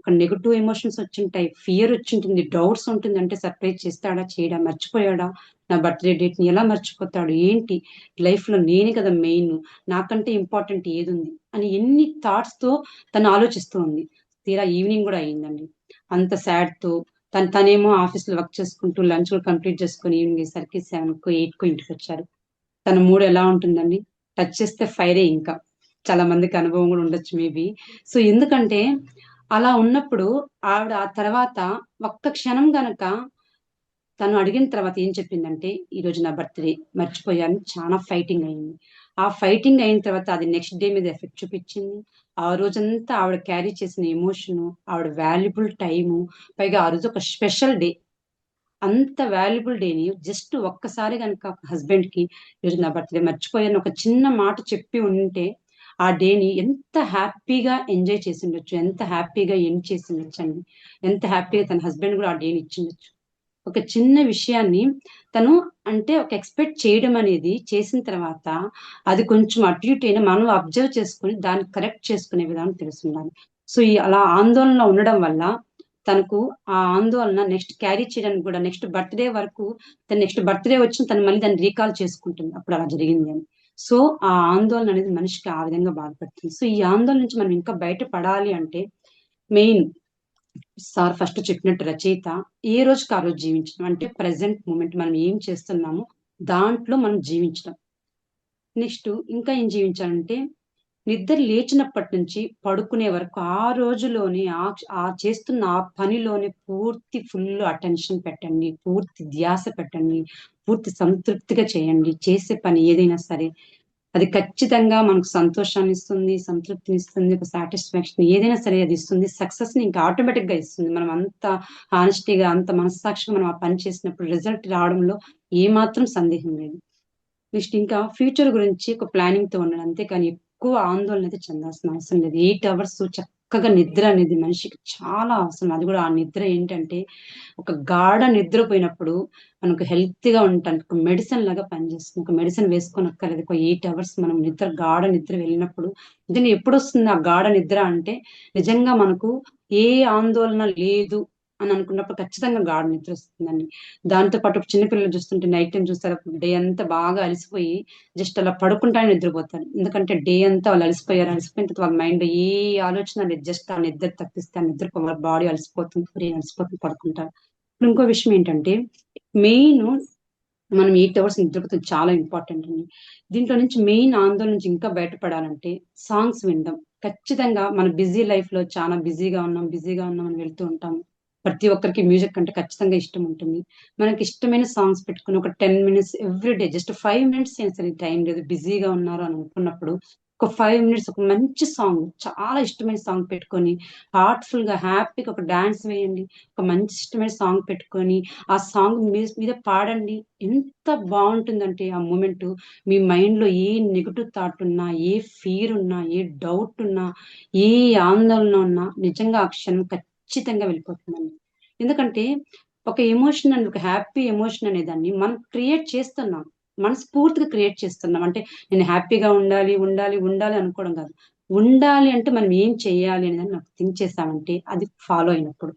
ఒక నెగటివ్ ఎమోషన్స్ వచ్చింటాయి, ఫియర్ వచ్చింటుంది, డౌట్స్ ఉంటుంది. అంటే సర్ప్రైజ్ చేస్తాడా చేయడా, మర్చిపోయాడా, నా బర్త్డే డేట్ ని ఎలా మర్చిపోతాడు, ఏంటి లైఫ్ లో నేనే కదా మెయిన్, నాకంటే ఇంపార్టెంట్ ఏది ఉంది అని ఎన్ని థాట్స్ తో తను ఆలోచిస్తూ ఉంది. తీరా ఈవినింగ్ కూడా అయిందండి. అంత సాడ్ తో తనేమో ఆఫీస్ లో వర్క్ చేసుకుంటూ లంచ్ కూడా కంప్లీట్ చేసుకుని ఈవినింగ్ అయ్యేసరికి 7కో 8కో ఇంటికి వచ్చారు. తన మూడ్ ఎలా ఉంటుందండి? టచ్ చేస్తే ఫైరే. ఇంకా చాలా మందికి అనుభవం కూడా ఉండొచ్చు మేబీ. సో ఎందుకంటే అలా ఉన్నప్పుడు ఆవిడ ఆ తర్వాత ఒక్క క్షణం గనక తను అడిగిన తర్వాత ఏం చెప్పిందంటే, ఈ రోజు నా బర్త్డే మర్చిపోయాను, చాలా ఫైటింగ్ అయింది. ఆ ఫైటింగ్ అయిన తర్వాత అది నెక్స్ట్ డే మీద ఎఫెక్ట్ చూపించింది. ఆ రోజంతా ఆవిడ క్యారీ చేసిన ఎమోషను, ఆవిడ వాల్యుబుల్ టైము, పైగా ఆ రోజు ఒక స్పెషల్ డే. అంత వాల్యుబుల్ డేని జస్ట్ ఒక్కసారి గనక హస్బెండ్ కి ఈరోజు నా బర్త్డే మర్చిపోయాను ఒక చిన్న మాట చెప్పి ఉంటే ఆ డేని ఎంత హ్యాపీగా ఎంజాయ్ చేసి ఉండొచ్చు, ఎంత హ్యాపీగా ఎండ్ చేసి ఉండొచ్చండి, ఎంత హ్యాపీగా తన హస్బెండ్ కూడా ఆ డేని ఇచ్చిండొచ్చు. ఒక చిన్న విషయాన్ని తను అంటే ఒక ఎక్స్పెక్ట్ చేయడం అనేది చేసిన తర్వాత అది కొంచెం అటు ఇటు అయినా మనం అబ్జర్వ్ చేసుకుని దాన్ని కరెక్ట్ చేసుకునే విధానం తెలుసుండాలి. సో ఈ అలా ఆందోళనలో ఉండడం వల్ల తనకు ఆ ఆందోళన నెక్స్ట్ క్యారీ చేయడానికి కూడా నెక్స్ట్ బర్త్డే వరకు, తన నెక్స్ట్ బర్త్డే వచ్చిన తను మళ్ళీ దాన్ని రీకాల్ చేసుకుంటుంది అప్పుడు అలా జరిగింది అని. సో ఆ ఆందోళన అనేది మనిషికి ఆ విధంగా బాధపడుతుంది. సో ఈ ఆందోళన నుంచి మనం ఇంకా బయటపడాలి అంటే మెయిన్ సార్ ఫస్ట్ చెప్పినట్టు రచయిత ఏ రోజుకి ఆ రోజు జీవించడం, అంటే ప్రెసెంట్ మూమెంట్ మనం ఏం చేస్తున్నామో దాంట్లో మనం జీవించడం. నెక్స్ట్ ఇంకా ఏం జీవించాలంటే నిద్ర లేచినప్పటి నుంచి పడుకునే వరకు ఆ రోజులోని ఆ చేస్తున్న ఆ పనిలోని పూర్తి ఫుల్ అటెన్షన్ పెట్టండి, పూర్తి ధ్యాస పెట్టండి, పూర్తి సంతృప్తిగా చేయండి. చేసే పని ఏదైనా సరే అది ఖచ్చితంగా మనకు సంతోషాన్ని ఇస్తుంది, సంతృప్తిని ఇస్తుంది, ఒక సాటిస్ఫాక్షన్ ఏదైనా సరే అది ఇస్తుంది. సక్సెస్ ని ఇంకా ఆటోమేటిక్ గా ఇస్తుంది. మనం అంత హానెస్టీగా అంత మనస్సాక్షిగా మనం ఆ పని చేసినప్పుడు రిజల్ట్ రావడంలో ఏ మాత్రం సందేహం లేదు. నెక్స్ట్ ఇంకా ఫ్యూచర్ గురించి ఒక ప్లానింగ్ తో ఉండాలి, అంతేకాని ఎక్కువ ఆందోళన అయితే చెందాల్సిన అవసరం లేదు. 8 hours చక్కగా నిద్ర అనేది మనిషికి చాలా అవసరం. అది కూడా ఆ నిద్ర ఏంటంటే ఒక గాఢ నిద్రపోయినప్పుడు మనకు హెల్తీగా ఉండటానికి ఒక మెడిసిన్ లాగా పనిచేస్తుంది. ఒక మెడిసిన్ వేసుకోనక్కర్లేదు. ఒక 8 hours మనం నిద్ర గాఢ నిద్ర వెళ్ళినప్పుడు నిజంగా ఎప్పుడు వస్తుంది ఆ గాఢ నిద్ర అంటే నిజంగా మనకు ఏ ఆందోళన లేదు అని అనుకున్నప్పుడు ఖచ్చితంగా గాఢ నిద్ర వస్తుందండి. దాంతో పాటు చిన్నపిల్లలు చూస్తుంటే నైట్ టైం చూస్తారు, డే అంతా బాగా అలసిపోయి జస్ట్ అలా పడుకుంటానే నిద్రపోతారు. ఎందుకంటే డే అంతా వాళ్ళు అలసిపోయారు, అలసిపోయిన తర్వాత వాళ్ళ మైండ్ లో ఏ ఆలోచన లేదు, జస్ట్ ఆ నిద్ర తప్పిస్తే ఆ నిద్ర వాళ్ళ బాడీ అలసిపోతుంది, బ్రెయిన్ అలసిపోతుంది, పడుకుంటారు. ఇప్పుడు ఇంకో విషయం ఏంటంటే మెయిన్ మనం 8 hours నిద్రపోతుంది చాలా ఇంపార్టెంట్ అండి. దీంట్లో నుంచి మెయిన్ ఆందోళన నుంచి ఇంకా బయటపడాలంటే సాంగ్స్ వినడం. ఖచ్చితంగా మన బిజీ లైఫ్ లో చాలా బిజీగా ఉన్నాం అని వెళ్తూ ఉంటాం. ప్రతి ఒక్కరికి మ్యూజిక్ అంటే ఖచ్చితంగా ఇష్టం ఉంటుంది. మనకి ఇష్టమైన సాంగ్స్ పెట్టుకుని ఒక 10 minutes every day, just 5 minutes అయినా సరే, టైం లేదు బిజీగా ఉన్నారు అని అనుకున్నప్పుడు ఒక 5 minutes ఒక మంచి సాంగ్, చాలా ఇష్టమైన సాంగ్ పెట్టుకొని హార్ట్ఫుల్ గా హ్యాపీగా ఒక డాన్స్ వేయండి. ఒక మంచి ఇష్టమైన సాంగ్ పెట్టుకొని ఆ సాంగ్ మీద పాడండి. ఎంత బాగుంటుందంటే ఆ మూమెంట్ మీ మైండ్ లో ఏ నెగటివ్ థాట్ ఉన్నా, ఏ ఫీర్ ఉన్నా, ఏ డౌట్ ఉన్నా, ఏ ఆందోళన ఉన్నా నిజంగా ఆ క్షణం ఖచ్చితంగా వెళ్ళిపోతుందండి. ఎందుకంటే ఒక ఎమోషన్ అని, ఒక హ్యాపీ ఎమోషన్ అనే దాన్ని మనం క్రియేట్ చేస్తున్నాం, మనస్ఫూర్తిగా క్రియేట్ చేస్తున్నాం. అంటే నేను హ్యాపీగా ఉండాలి అనుకోవడం కాదు. ఉండాలి అంటే మనం ఏం చేయాలి అనేది నాకు థింక్ చేసామంటే అది ఫాలో అయినప్పుడు.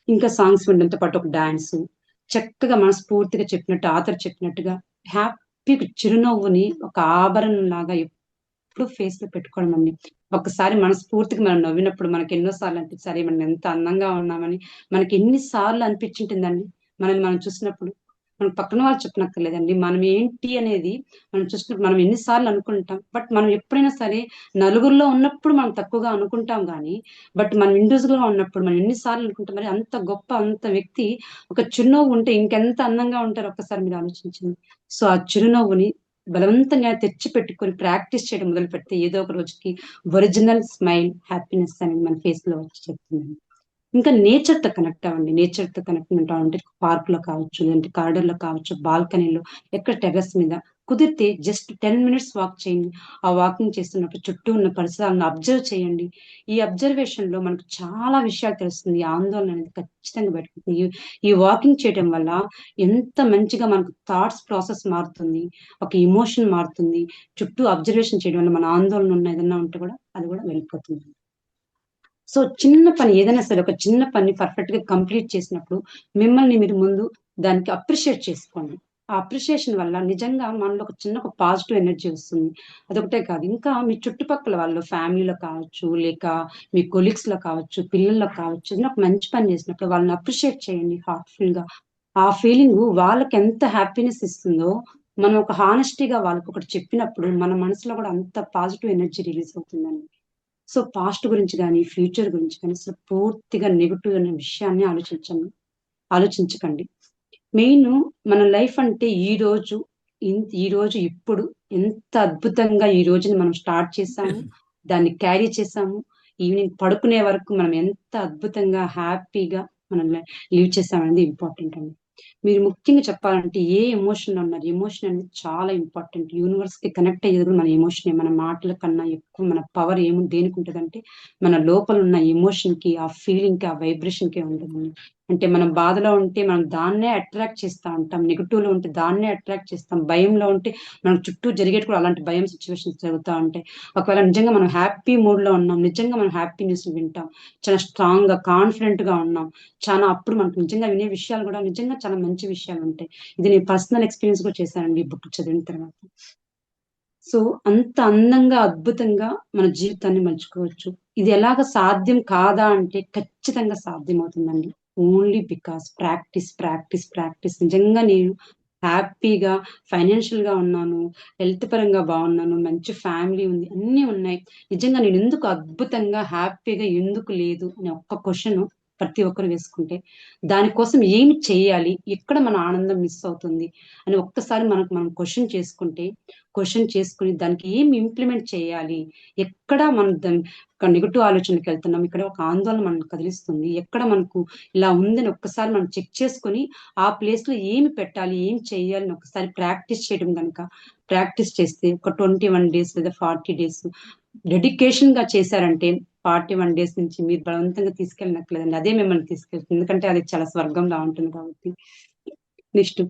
ఇంకా సాంగ్స్ వినడంతో పాటు ఒక డాన్స్, చక్కగా మనస్ఫూర్తిగా చెప్పినట్టు ఆథర్ చెప్పినట్టుగా హ్యాపీగా చిరునవ్వుని ఒక ఆభరణం లాగా ఎప్పుడు ఫేస్ లో పెట్టుకోవడం అండి. ఒక్కసారి మనస్ఫూర్తిగా మనం నవ్వినప్పుడు మనకి ఎన్నో సార్లు అనిపిస్తుంది, సరే మనం ఎంత అందంగా ఉన్నామని. మనకి ఎన్ని సార్లు అనిపించింటుందండి మనల్ని మనం చూసినప్పుడు. మనం పక్కన వాళ్ళు చెప్పనక్కర్లేదండి, మనం ఏంటి అనేది మనం చూసినప్పుడు మనం ఎన్నిసార్లు అనుకుంటాం. బట్ మనం ఎప్పుడైనా సరే నలుగురిలో ఉన్నప్పుడు మనం తక్కువగా అనుకుంటాం కానీ, బట్ మనం ఇండివిజువల్ గా ఉన్నప్పుడు మనం ఎన్నిసార్లు అనుకుంటాం. మరి అంత గొప్ప అంత వ్యక్తి ఒక చిరునవ్వు ఉంటే ఇంకెంత అందంగా ఉంటారో ఒక్కసారి మీరు ఆలోచించండి. సో ఆ చిరునవ్వుని బలవంతంగా తెచ్చి పెట్టుకొని ప్రాక్టీస్ చేయడం మొదలు పెడితే ఏదో ఒక రోజుకి ఒరిజినల్ స్మైల్, హ్యాపీనెస్ అనేది మన ఫేస్ లో వచ్చి చెప్తుందండి. ఇంకా నేచర్ తో కనెక్ట్ అవ్వండి. నేచర్ తో కనెక్ట్ అంటే పార్క్ లో కావచ్చు, లేదంటే కారిడార్ లో కావచ్చు, బాల్కనీలో, ఎక్కడ టెర్రస్ మీద కుదిరితే జస్ట్ 10 minutes వాక్ చేయండి. ఆ వాకింగ్ చేస్తున్నప్పుడు చుట్టూ ఉన్న పరిసరాలను అబ్జర్వ్ చేయండి. ఈ అబ్జర్వేషన్ లో మనకు చాలా విషయాలు తెలుస్తుంది. ఈ ఆందోళన అనేది ఖచ్చితంగా బయటపడుతుంది. ఈ వాకింగ్ చేయడం వల్ల ఎంత మంచిగా మనకు థాట్స్ ప్రాసెస్ మారుతుంది, ఒక ఎమోషన్ మారుతుంది. చుట్టూ అబ్జర్వేషన్ చేయడం వల్ల మన ఆందోళన ఉన్న ఏదన్నా ఉంటే కూడా అది కూడా వెళ్ళిపోతుంది. సో చిన్న పని ఏదైనా సరే, ఒక చిన్న పని పర్ఫెక్ట్ గా కంప్లీట్ చేసినప్పుడు మిమ్మల్ని మీరు ముందు దానికి అప్రిషియేట్ చేసుకోండి. ఆ అప్రిషియేషన్ వల్ల నిజంగా మనలో ఒక చిన్న ఒక పాజిటివ్ ఎనర్జీ వస్తుంది. అదొకటే కాదు, ఇంకా మీ చుట్టుపక్కల వాళ్ళు ఫ్యామిలీలో కావచ్చు, లేక మీ కొలీగ్స్ లో కావచ్చు, పిల్లల్లో కావచ్చు, ఏదైనా ఒక మంచి పని చేసినప్పుడు వాళ్ళని అప్రిషియేట్ చేయండి హార్ట్ఫుల్ గా. ఆ ఫీలింగ్ వాళ్ళకి ఎంత హ్యాపీనెస్ ఇస్తుందో, మనం ఒక హానెస్టీగా వాళ్ళకి ఒకటి చెప్పినప్పుడు మన మనసులో కూడా అంత పాజిటివ్ ఎనర్జీ రిలీజ్ అవుతుందండి. సో పాస్ట్ గురించి కానీ, ఫ్యూచర్ గురించి కానీ అసలు పూర్తిగా నెగిటివ్ అనే విషయాన్ని ఆలోచించకండి. మెయిన్ మన లైఫ్ అంటే ఈ రోజు ఇప్పుడు ఎంత అద్భుతంగా ఈ రోజుని మనం స్టార్ట్ చేసాము, దాన్ని క్యారీ చేసాము. ఈవినింగ్ పడుకునే వరకు మనం ఎంత అద్భుతంగా హ్యాపీగా మనం లీవ్ చేసామనేది ఇంపార్టెంట్ అండి. మీరు ముఖ్యంగా చెప్పాలంటే ఏ ఎమోషన్ అన్నారు, ఎమోషన్ అనేది చాలా ఇంపార్టెంట్. యూనివర్స్ కి కనెక్ట్ అయ్యేది కూడా మన ఎమోషన్. మన మాటల కన్నా ఎక్కువ మన పవర్ దేనికి ఉంటుందంటే మన లోపల ఉన్న ఎమోషన్ కి, ఆ ఫీలింగ్ కి, ఆ వైబ్రేషన్ కి ఉంటుంది. అంటే మనం బాధలో ఉంటే మనం దాన్నే అట్రాక్ట్ చేస్తా ఉంటాం, నెగిటివ్ లో ఉంటే దాన్నే అట్రాక్ట్ చేస్తాం, భయంలో ఉంటే మనం చుట్టూ జరిగేది కూడా అలాంటి భయం సిచ్యువేషన్స్ జరుగుతూ ఉంటాయి. ఒకవేళ నిజంగా మనం హ్యాపీ మూడ్ లో ఉన్నాం, నిజంగా మనం హ్యాపీ న్యూస్ వింటాం, చాలా స్ట్రాంగ్ గా కాన్ఫిడెంట్ గా ఉన్నాం, చాలా అప్పుడు మనకు నిజంగా వినే విషయాలు కూడా నిజంగా చాలా మంచి విషయాలు ఉంటాయి. ఇది నేను పర్సనల్ ఎక్స్పీరియన్స్ కూడా చేశానండి ఈ బుక్ చదివిన తర్వాత. సో అంత అందంగా అద్భుతంగా మన జీవితాన్ని మలుచుకోవచ్చు. ఇది ఎలాగ సాధ్యం కాదా అంటే ఖచ్చితంగా సాధ్యం అవుతుందండి. Only because practice, practice, practice. నిజంగా నేను హ్యాపీగా ఫైనాన్షియల్ గా ఉన్నాను, హెల్త్ పరంగా బాగున్నాను, మంచి ఫ్యామిలీ ఉంది, అన్ని ఉన్నాయి. నిజంగా నేను ఎందుకు అద్భుతంగా హ్యాపీగా ఎందుకు లేదు అనే ఒక్క క్వశ్చన్ ప్రతి ఒక్కరు వేసుకుంటే, దానికోసం ఏమి చేయాలి, ఎక్కడ మన ఆనందం మిస్ అవుతుంది అని ఒక్కసారి మనం క్వశ్చన్ చేసుకుని దానికి ఏం ఇంప్లిమెంట్ చేయాలి, ఎక్కడ మనం ఒక నెగటివ్ ఆలోచనకి వెళ్తున్నాం, ఇక్కడ ఒక ఆందోళన మనకు కదిలిస్తుంది, ఎక్కడ మనకు ఇలా ఉందని ఒక్కసారి మనం చెక్ చేసుకుని ఆ ప్లేస్ లో ఏమి పెట్టాలి, ఏం చేయాలని ఒకసారి ప్రాక్టీస్ చేయడం కనుక ప్రాక్టీస్ చేస్తే ఒక 21 days లేదా 40 days డెడికేషన్ గా చేశారంటే 41 days నుంచి మీరు బలవంతంగా తీసుకెళ్ళనట్లేదండి, అదే మిమ్మల్ని తీసుకెళ్తుంది. ఎందుకంటే అది చాలా స్వర్గంలా ఉంటుంది కాబట్టి. నెక్స్ట్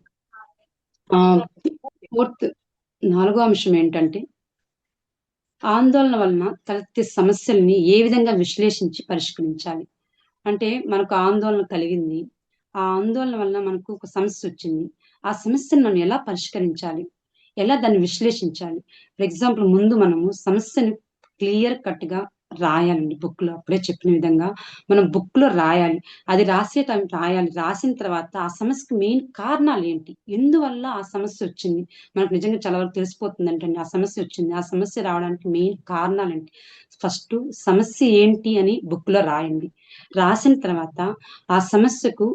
ఫోర్త్, నాలుగో అంశం ఏంటంటే ఆందోళన వలన తలెత్తే సమస్యల్ని ఏ విధంగా విశ్లేషించి పరిష్కరించాలి. అంటే మనకు ఆందోళన కలిగింది, ఆ ఆందోళన వలన మనకు ఒక సమస్య వచ్చింది, ఆ సమస్యను మనం ఎలా పరిష్కరించాలి, ఎలా దాన్ని విశ్లేషించాలి. ఫర్ ఎగ్జాంపుల్ ముందు మనము సమస్యని క్లియర్ కట్ గా రాయాలండి బుక్ లో. అప్పుడే చెప్పిన విధంగా మనం బుక్ లో రాయాలి. అది రాయాలి. రాసిన తర్వాత ఆ సమస్యకి మెయిన్ కారణాలు ఏంటి, ఎందువల్ల ఆ సమస్య వచ్చింది, మనకు నిజంగా చాలా వరకు తెలిసిపోతుంది అంటే ఆ సమస్య వచ్చింది, ఆ సమస్య రావడానికి మెయిన్ కారణాలు ఏంటి. ఫస్ట్ సమస్య ఏంటి అని బుక్ లో రాయండి. రాసిన తర్వాత ఆ సమస్యకు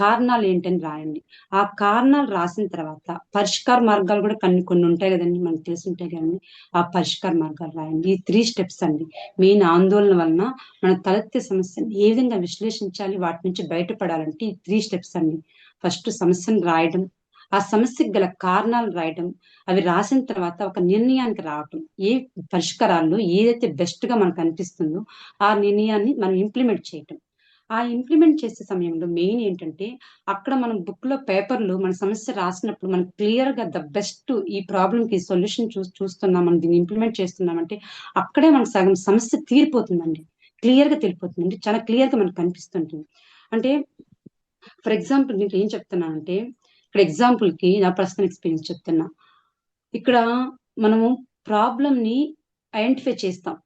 కారణాలు ఏంటని రాయండి. ఆ కారణాలు రాసిన తర్వాత పరిష్కార మార్గాలు కూడా కొన్ని ఉంటాయి కదండి, మనకు తెలిసి ఉంటాయి కదండి, ఆ పరిష్కార మార్గాలు రాయండి. ఈ 3 steps అండి మెయిన్. ఆందోళన వలన మన తలెత్తే సమస్యను ఏ విధంగా విశ్లేషించాలి, వాటి నుంచి బయటపడాలంటే ఈ 3 steps అండి. ఫస్ట్ సమస్యను రాయడం, ఆ సమస్యకు గల కారణాలు రాయడం, అవి రాసిన తర్వాత ఒక నిర్ణయానికి రావటం, ఏ పరిష్కారాల్లో ఏదైతే బెస్ట్ గా మనకు అనిపిస్తుందో ఆ నిర్ణయాన్ని మనం ఇంప్లిమెంట్ చేయటం. ఆ ఇంప్లిమెంట్ చేసే సమయంలో మెయిన్ ఏంటంటే అక్కడ మనం బుక్ లో పేపర్లు మన సమస్య రాసినప్పుడు మనం క్లియర్ గా ద బెస్ట్ ఈ ప్రాబ్లం కి సొల్యూషన్ చూస్తున్నాం, మనం దీన్ని ఇంప్లిమెంట్ చేస్తున్నామంటే అక్కడే మనకు సగం సమస్య తీరిపోతుందండి. క్లియర్ గా తెలిపోతుందండి, చాలా క్లియర్ గా మనకు కనిపిస్తుంటుంది. అంటే ఫర్ ఎగ్జాంపుల్ నేను ఏం చెప్తున్నానంటే, ఇక్కడ ఎగ్జాంపుల్ కి నా పర్సనల్ ఎక్స్పీరియన్స్ చెప్తున్నా. ఇక్కడ మనము ప్రాబ్లం ని ఐడెంటిఫై చేస్తాం,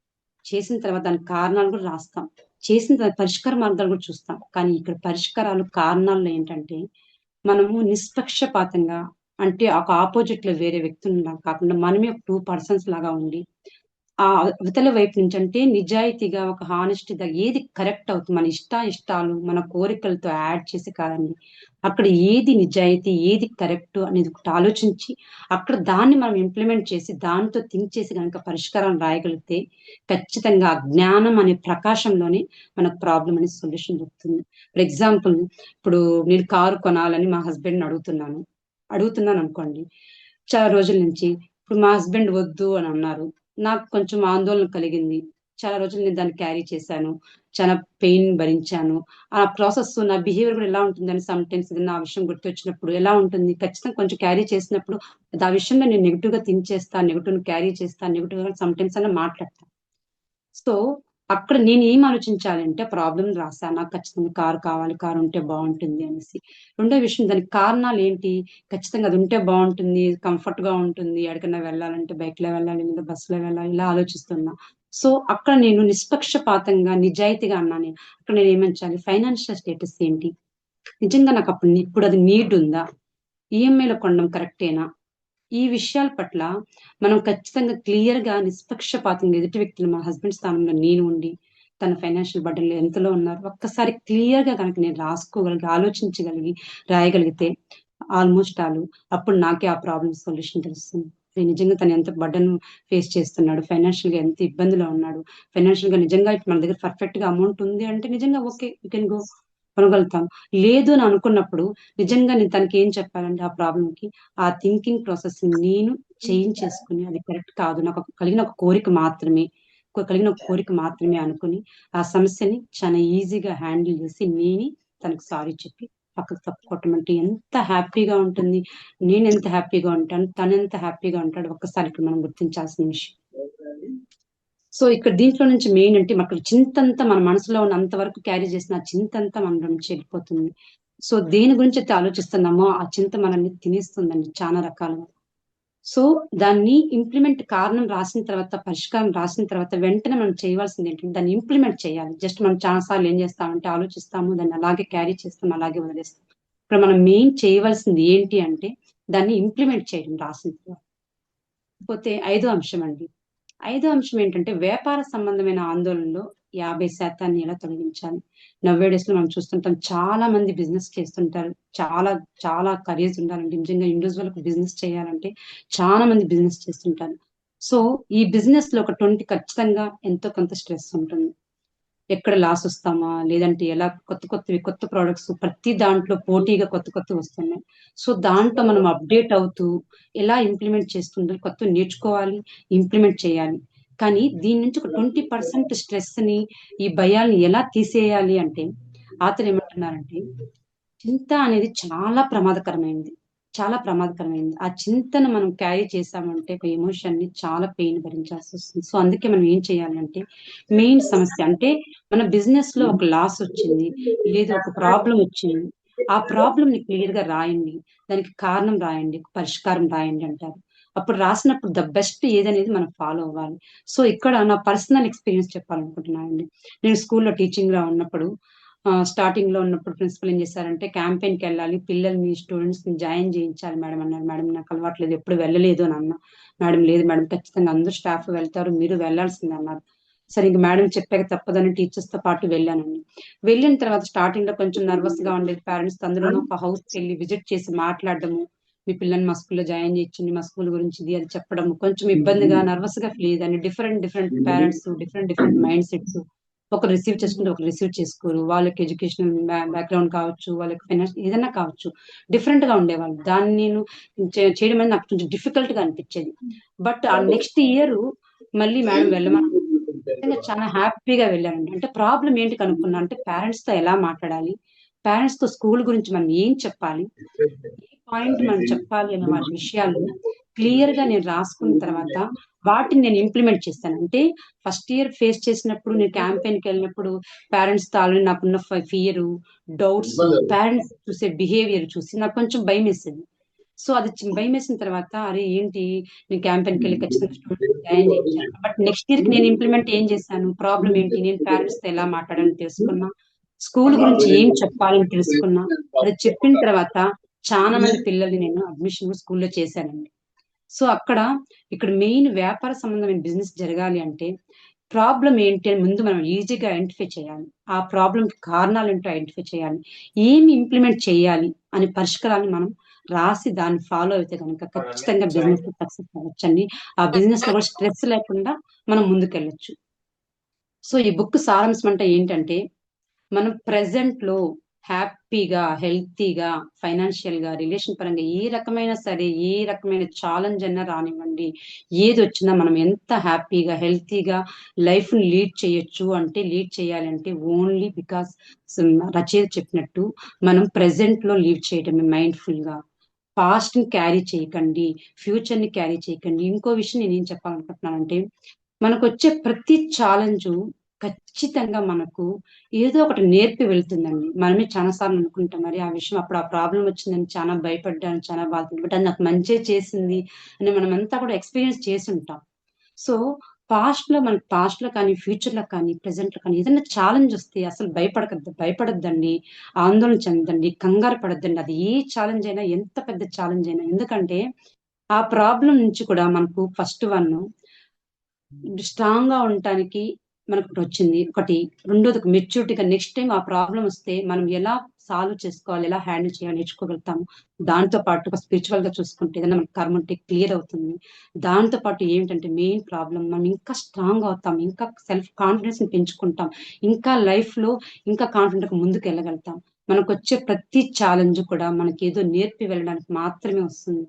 చేసిన తర్వాత దానికి కారణాలు కూడా రాస్తాం, చేసిన తర్వాత పరిష్కార మార్గాలు కూడా చూస్తాం. కానీ ఇక్కడ పరిష్కారాలు కారణాల్లో ఏంటంటే మనము నిష్పక్షపాతంగా, అంటే ఒక ఆపోజిట్ లో వేరే వ్యక్తులు కాకుండా మనమే ఒక 2 persons లాగా ఉండి ఆ అవతల వైపు నుంచి అంటే నిజాయితీగా ఒక హానెస్టీగా ఏది కరెక్ట్ అవుతుంది, మన ఇష్టాలు మన కోరికలతో యాడ్ చేసి కాదండి, అక్కడ ఏది నిజాయితీ ఏది కరెక్ట్ అనేది ఒకటి ఆలోచించి అక్కడ దాన్ని మనం ఇంప్లిమెంట్ చేసి దాంతో థింక్ చేసి కనుక పరిష్కారం రాయగలిగితే ఖచ్చితంగా ఆ జ్ఞానం అనే ప్రకాశంలోనే మనకు ప్రాబ్లం అనే సొల్యూషన్ దొరుకుతుంది. ఫర్ ఎగ్జాంపుల్ ఇప్పుడు నేను కారు కొనాలని మా హస్బెండ్ అడుగుతున్నాను అనుకోండి, చాలా రోజుల నుంచి. ఇప్పుడు మా హస్బెండ్ వద్దు అని అన్నారు, నాకు కొంచెం ఆందోళన కలిగింది, చాలా రోజులు నేను దాన్ని క్యారీ చేశాను, చాలా పెయిన్ భరించాను. ఆ ప్రాసెస్ నా బిహేవియర్ కూడా ఎలా ఉంటుందని సమ్ టైమ్స్ ఏదైనా ఆ విషయం గుర్తొచ్చినప్పుడు ఎలా ఉంటుంది, ఖచ్చితంగా కొంచెం క్యారీ చేసినప్పుడు ఆ విషయంలో నేను నెగిటివ్ గా థింక్ చేస్తాను, నెగిటివ్ క్యారీ చేస్తాను, నెగిటివ్ గా సమ్ టైమ్స్ అలా మాట్లాడతాను. సో అక్కడ నేను ఏం ఆలోచించాలంటే ప్రాబ్లం రాసా, నాకు ఖచ్చితంగా కారు కావాలి, కారు ఉంటే బాగుంటుంది అనేసి. రెండో విషయం, దానికి కారణాలు ఏంటి, ఖచ్చితంగా అది ఉంటే బాగుంటుంది, కంఫర్ట్ గా ఉంటుంది, ఎక్కడికైనా వెళ్ళాలంటే బైక్ లో వెళ్ళాలి లేదా బస్సులో వెళ్ళాలి, ఇలా ఆలోచిస్తున్నా. సో అక్కడ నేను నిష్పక్షపాతంగా నిజాయితీగా అన్నాను. అక్కడ నేను ఏమంచాలి, ఫైనాన్షియల్ స్టేటస్ ఏంటి, నిజంగా నాకు అప్పుడు ఇప్పుడు అది నీడ్ ఉందా, ఈఎంఐలో కొనడం కరెక్టేనా, ఈ విషయాల పట్ల మనం ఖచ్చితంగా క్లియర్ గా నిష్పక్షపాతంగా ఎదుటి వ్యక్తులు, మా హస్బెండ్ స్థానంలో నేను ఉండి తన ఫైనాన్షియల్ బర్డెన్లో ఎంతలో ఉన్నారు ఒక్కసారి క్లియర్ గా కనుక నేను రాసుకోగలిగి ఆలోచించగలిగి రాయగలిగితే ఆల్మోస్ట్ అప్పుడు నాకే ఆ ప్రాబ్లమ్ సొల్యూషన్ తెలుస్తుంది. నేను నిజంగా తను ఎంత బర్డన్ ఫేస్ చేస్తున్నాడు, ఫైనాన్షియల్ గా ఎంత ఇబ్బందిలో ఉన్నాడు, ఫైనాన్షియల్ గా నిజంగా ఇప్పుడు మన దగ్గర పర్ఫెక్ట్ గా అమౌంట్ ఉంది అంటే నిజంగా ఓకే యూ కెన్ గో, కొనగలుగుతాం. లేదు అని అనుకున్నప్పుడు నిజంగా నేను తనకి ఏం చెప్పాలంటే ఆ ప్రాబ్లం కి ఆ థింకింగ్ ప్రాసెస్ నేను చేంజ్ చేసుకుని అది కరెక్ట్ కాదు, నాకు కలిగిన ఒక కోరిక మాత్రమే, కలిగిన ఒక కోరిక మాత్రమే అనుకుని ఆ సమస్యని చాలా ఈజీగా హ్యాండిల్ చేసి నేనే తనకు సారీ చెప్పి పక్కకు తప్పుకోవటం ఎంత హ్యాపీగా ఉంటుంది, నేను ఎంత హ్యాపీగా ఉంటాను, తను ఎంత హ్యాపీగా ఉంటాడు ఒక్కసారి ఇక్కడ మనం గుర్తించాల్సిన విషయం. సో ఇక్కడ దీంట్లో నుంచి మెయిన్ అంటే మనకు చింతంతా మన మనసులో ఉన్న అంతవరకు క్యారీ చేసిన ఆ చింతంతా మన నుంచి వెళ్ళిపోతుంది. సో దేని గురించి అయితే ఆలోచిస్తున్నామో ఆ చింత మనల్ని తినేస్తుందండి చాలా రకాలుగా. సో దాన్ని ఇంప్లిమెంట్, కారణం రాసిన తర్వాత పరిష్కారం రాసిన తర్వాత వెంటనే మనం చేయవలసింది ఏంటంటే దాన్ని ఇంప్లిమెంట్ చేయాలి. జస్ట్ మనం చాలా సార్లు ఏం చేస్తామంటే ఆలోచిస్తాము, దాన్ని అలాగే క్యారీ చేస్తాం, అలాగే వదిలేస్తాం. ఇక్కడ మనం మెయిన్ చేయవలసింది ఏంటి అంటే దాన్ని ఇంప్లిమెంట్ చేయడం రాసిన తర్వాత. పోతే ఐదో అంశం అండి, ఐదో అంశం ఏంటంటే వ్యాపార సంబంధమైన ఆందోళనలో 50% ఎలా తొలగించాలి. నవ్వే డేస్ లో మనం చూస్తుంటాం, చాలా మంది బిజినెస్ చేస్తుంటారు, చాలా చాలా కరేజ్ ఉండాలంటే నిజంగా ఇండివిజువల్ బిజినెస్ చేయాలంటే చాలా మంది బిజినెస్ చేస్తుంటారు. సో ఈ బిజినెస్ లో ఒక 20 ఖచ్చితంగా ఎంతో కొంత స్ట్రెస్ ఉంటుంది. ఎక్కడ లాస్ వస్తామా, లేదంటే ఎలా కొత్త ప్రోడక్ట్స్ ప్రతి దాంట్లో పోటీగా కొత్త వస్తున్నాయి. సో దాంట్లో మనం అప్డేట్ అవుతూ ఎలా ఇంప్లిమెంట్ చేస్తుందో కొత్త నేర్చుకోవాలి, ఇంప్లిమెంట్ చేయాలి. కానీ దీని నుంచి ఒక 20% స్ట్రెస్ ని, ఈ భయాల్ని ఎలా తీసేయాలి అంటే ఆతను ఏమంటున్నారంటే చింత అనేది చాలా ప్రమాదకరమైంది, చాలా ప్రమాదకరమైంది. ఆ చింతను మనం క్యారీ చేసామంటే ఒక ఎమోషన్ ని చాలా పెయిన్ భరించాల్సి వస్తుంది. సో అందుకే మనం ఏం చేయాలంటే మెయిన్ సమస్య అంటే మన బిజినెస్ లో ఒక లాస్ వచ్చింది, లేదు ఒక ప్రాబ్లం వచ్చింది, ఆ ప్రాబ్లం ని క్లియర్ గా రాయండి, దానికి కారణం రాయండి, పరిష్కారం రాయండి అంటారు. అప్పుడు రాసినప్పుడు ద బెస్ట్ ఏదనేది మనం ఫాలో అవ్వాలి. సో ఇక్కడ నా పర్సనల్ ఎక్స్పీరియన్స్ చెప్పాలనుకుంటున్నానండి. నేను స్కూల్లో టీచింగ్ లో ఉన్నప్పుడు స్టార్టింగ్ లో ఉన్నప్పుడు ప్రిన్సిపల్ ఏం చేశారంటే క్యాంపెయిన్ కి వెళ్ళాలి, పిల్లల్ని స్టూడెంట్స్ ని జాయిన్ చేయించాలి మేడం అన్నారు. మేడం నాకు అలవాట్లేదు, ఎప్పుడు వెళ్ళలేదు అని అన్నా. మేడం లేదు మేడం ఖచ్చితంగా అందరూ స్టాఫ్ వెళ్తారు, మీరు వెళ్ళాల్సిందే అన్నారు. సరే ఇంక మేడం చెప్పాక తప్పదని టీచర్స్ తో పాటు వెళ్ళానండి. వెళ్ళిన తర్వాత స్టార్టింగ్ లో కొంచెం నర్వస్ గా ఉండేది, పేరెంట్స్ అందులోనూ ఒక హౌస్ కి వెళ్ళి విజిట్ చేసి మాట్లాడడము, మీ పిల్లల్ని మా స్కూల్లో జాయిన్ చేయించండి, మా స్కూల్ గురించి ఇది అది చెప్పడం కొంచెం ఇబ్బందిగా నర్వస్ గా ఫీల్ అయ్యేదాన్ని. Different parents, different mind sets, ఒక రిసీవ్ చేసుకుంటే ఒక రిసీవ్ చేసుకోరు, వాళ్ళకి ఎడ్యుకేషనల్ బ్యాక్గ్రౌండ్ కావచ్చు, వాళ్ళకి ఫైనాన్స్ ఏదైనా కావచ్చు, డిఫరెంట్ గా ఉండేవాళ్ళు. దాన్ని నేను చేయడం అనేది నాకు కొంచెం డిఫికల్ట్ గా అనిపించేది. బట్ ఆ నెక్స్ట్ ఇయర్ మళ్ళీ మేడం వెళ్ళమని నిజంగా చాలా హ్యాపీగా వెళ్ళానండి. అంటే ప్రాబ్లం ఏంటి కనుక్కున్నా అంటే పేరెంట్స్ తో ఎలా మాట్లాడాలి, పేరెంట్స్ తో స్కూల్ గురించి మనం ఏం చెప్పాలి, ఏ పాయింట్ మనం చెప్పాలి అనే వాటి విషయాలు క్లియర్ గా నేను రాసుకున్న తర్వాత వాటిని నేను ఇంప్లిమెంట్ చేస్తాను. అంటే ఫస్ట్ ఇయర్ ఫేస్ చేసినప్పుడు నేను క్యాంపెయిన్ కి వెళ్ళినప్పుడు పేరెంట్స్ తో ఆల్రెడీ నాకున్న ఫియర్, డౌట్స్, పేరెంట్స్ చూసే బిహేవియర్ చూసి నాకు కొంచెం భయం వేసింది. సో అది భయం వేసిన తర్వాత అరే ఏంటి, నేను క్యాంపెయిన్ కి వెళ్ళి ఖచ్చితంగా స్టూడెంట్స్ జాయిన్ చేయించాను. బట్ నెక్స్ట్ ఇయర్ కి నేను ఇంప్లిమెంట్ ఏం చేశాను, ప్రాబ్లం ఏంటి, నేను పేరెంట్స్ తో ఎలా మాట్లాడాలని తెలుసుకున్నా, స్కూల్ గురించి ఏం చెప్పాలని తెలుసుకున్నా. అది చెప్పిన తర్వాత చాలా మంది పిల్లల్ని నేను అడ్మిషన్ స్కూల్లో చేశానండి. సో ఇక్కడ మెయిన్ వ్యాపార సంబంధమైన బిజినెస్ జరగాలి అంటే ప్రాబ్లం ఏంటి అని ముందు మనం ఈజీగా ఐడెంటిఫై చేయాలి, ఆ ప్రాబ్లం కారణాలు ఏంటో ఐడెంటిఫై చేయాలి, ఏమి ఇంప్లిమెంట్ చేయాలి అనే పరిష్కారాన్ని మనం రాసి దాన్ని ఫాలో అయితే కనుక ఖచ్చితంగా బిజినెస్ సక్సెస్ అవ్వచ్చండి. ఆ బిజినెస్ లో కూడా స్ట్రెస్ లేకుండా మనం ముందుకెళ్ళొచ్చు. సో ఈ బుక్ సారాంశం అంటే ఏంటంటే మనం ప్రెసెంట్ లో హ్యాపీగా, హెల్తీగా, ఫైనాన్షియల్ గా, రిలేషన్ పరంగా ఏ రకమైన సరే, ఏ రకమైన ఛాలెంజ్ అయినా రానివ్వండి, ఏది వచ్చినా మనం ఎంత హ్యాపీగా హెల్తీగా లైఫ్ ని లీడ్ చేయొచ్చు అంటే లీడ్ చేయాలంటే ఓన్లీ బికాస్ రచయిత చెప్పినట్టు మనం ప్రెసెంట్ లో లీడ్ చేయటమే మైండ్ఫుల్ గా. పాస్ట్ ని క్యారీ చేయకండి, ఫ్యూచర్ ని క్యారీ చేయకండి. ఇంకో విషయం నేను ఏం చెప్పాలనుకుంటున్నానంటే మనకు వచ్చే ప్రతి ఛాలెంజ్ ఖచ్చితంగా మనకు ఏదో ఒకటి నేర్పి వెళ్తుందండి. మనమే చాలా సార్లు అనుకుంటాం, మరి ఆ విషయం అప్పుడు ఆ ప్రాబ్లం వచ్చిందని చాలా భయపడ్డాను, చాలా బాధపడ్డాను. బట్ అది నాకు మంచే చేసింది అని మనమంతా కూడా ఎక్స్‌పీరియన్స్ చేసుంటాం. సో, పాస్ట్‌లో కానీ, ఫ్యూచర్‌లో కానీ, ప్రెజెంట్‌లో కానీ ఏదైనా ఛాలెంజ్ వస్తే అసలు భయపడొద్దండి. ఆందోళన చెందొద్దండి. కంగారు పడొద్దండి. అది ఏ ఛాలెంజ్ అయినా, ఎంత పెద్ద ఛాలెంజ్ అయినా. ఎందుకంటే, ఆ ప్రాబ్లమ్ నుంచి కూడా మనకు ఫస్ట్ స్ట్రాంగ్‌గా ఉండటానికి మనకొకటొచ్చింది. ఒకటి. రెండోది ఒక మెచ్యూరిటీగా నెక్స్ట్ టైమ్ ఆ ప్రాబ్లమ్ వస్తే మనం ఎలా సాల్వ్ చేసుకోవాలి, ఎలా హ్యాండిల్ చేయాలో నేర్చుకోగలుగుతాము. దాంతో పాటు ఒక స్పిరిచువల్‌గా చూసుకుంటే ఏదైనా మనకు కర్మ ఉంటే క్లియర్ అవుతుంది. దాంతో పాటు ఏమిటంటే మెయిన్ ప్రాబ్లమ్ మనం ఇంకా స్ట్రాంగ్ అవుతాం. ఇంకా సెల్ఫ్ కాన్ఫిడెన్స్‌ని పెంచుకుంటాం. ఇంకా లైఫ్‌లో ఇంకా కాన్ఫిడెంట్‌గా ముందుకెళ్ళగలుగుతాం. మనకొచ్చే ప్రతి ఛాలెంజ్ కూడా మనకేదో నేర్పి వెళ్ళడానికి మాత్రమే వస్తుంది.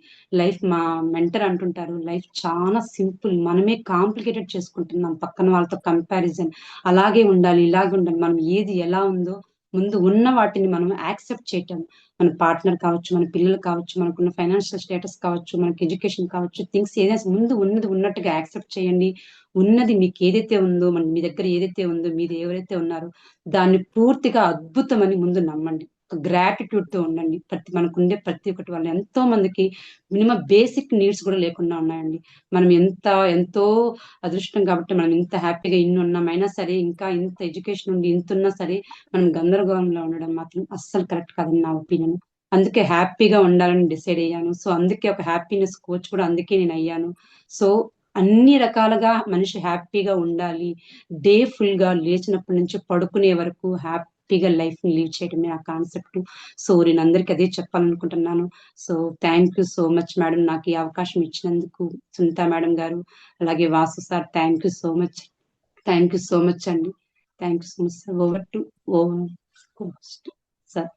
మా మెంటర్ అంటుంటారు, లైఫ్ చాలా సింపుల్. మనమే కాంప్లికేటెడ్ చేసుకుంటున్నాం పక్కన వాళ్ళతో కంపారిజన్. అలాగే ఉండాలి, ఇలాగే ఉండాలి. మనం ఏది ఎలా ఉందో ముందు ఉన్న వాటిని మనం యాక్సెప్ట్ చేయటం. మన పార్ట్నర్ కావచ్చు, మన పిల్లలు కావచ్చు, మనకున్న ఫైనాన్షియల్ స్టేటస్ కావచ్చు, మనకి ఎడ్యుకేషన్ కావచ్చు, థింగ్స్ ఏదైనా ముందు ఉన్నది ఉన్నట్టుగా యాక్సెప్ట్ చేయండి. ఉన్నది మీకేదైతే ఉందో, మీ దగ్గర ఏదైతే ఉందో, మీరు ఎవరైతే ఉన్నారో దాన్ని పూర్తిగా అద్భుతమని ముందు నమ్మండి. ఒక గ్రాటిట్యూడ్‌తో ఉండండి. మనకుండే ప్రతి ఒక్కటి వల్ల ఎంతో మందికి మినిమం బేసిక్ నీడ్స్ కూడా లేకుండా ఉన్నాయండి. మనం ఎంతో అదృష్టం కాబట్టి మనం ఇంత హ్యాపీగా ఇన్నున్నాం. అయినా సరే ఇంకా ఇంత ఎడ్యుకేషన్ ఉండి ఇంతున్నా సరే మనం గందరగోళంలో ఉండడం మాత్రం అస్సలు కరెక్ట్ కాదని నా ఒపీనియన్. అందుకే హ్యాపీగా ఉండాలని డిసైడ్ అయ్యాను. సో, అందుకే ఒక హ్యాపీనెస్ కోచ్ కూడా అందుకే నేనయ్యాను. సో, అన్ని రకాలుగా మనిషి హ్యాపీగా ఉండాలి. డే ఫుల్‌గా లేచినప్పటి నుంచి పడుకునే వరకు హ్యాపీగా లైఫ్‌ని లీడ్ చేయడమే నా కాన్సెప్ట్. సో, నేనందరికి అదే చెప్పాలనుకుంటున్నాను. So, thank you so much madam నాకు ఈ అవకాశం ఇచ్చినందుకు. సునీత మేడం గారు, అలాగే Vasu sir thank you so much. Thank you so much అండి. Thank you so much sir. Over to host sir.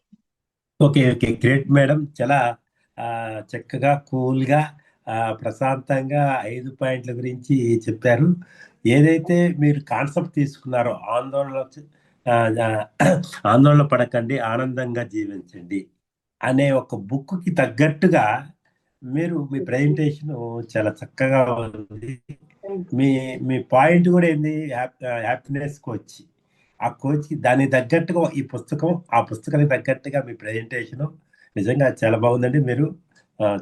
Okay, okay, great madam. చాలా ఆ, చక్కగా కూల్గా ప్రశాంతంగా 5 పాయింట్ల గురించి చెప్పారు. ఏదైతే మీరు కాన్సెప్ట్ తీసుకున్నారో ఆ, ఆ, ఆందోళన పడకండి, ఆనందంగా జీవించండి అనే ఒక బుక్కి తగ్గట్టుగా మీ ప్రజెంటేషన్ చాలా చక్కగా ఉంది. మీ మీ పాయింట్ కూడా ఏంది, హ్యాపీనెస్ కోచ్. ఆ కోచ్ దానికి తగ్గట్టుగా ఈ పుస్తకం, ఆ పుస్తకానికి తగ్గట్టుగా మీ ప్రజెంటేషన్ నిజంగా చాలా బాగుందండి. మీరు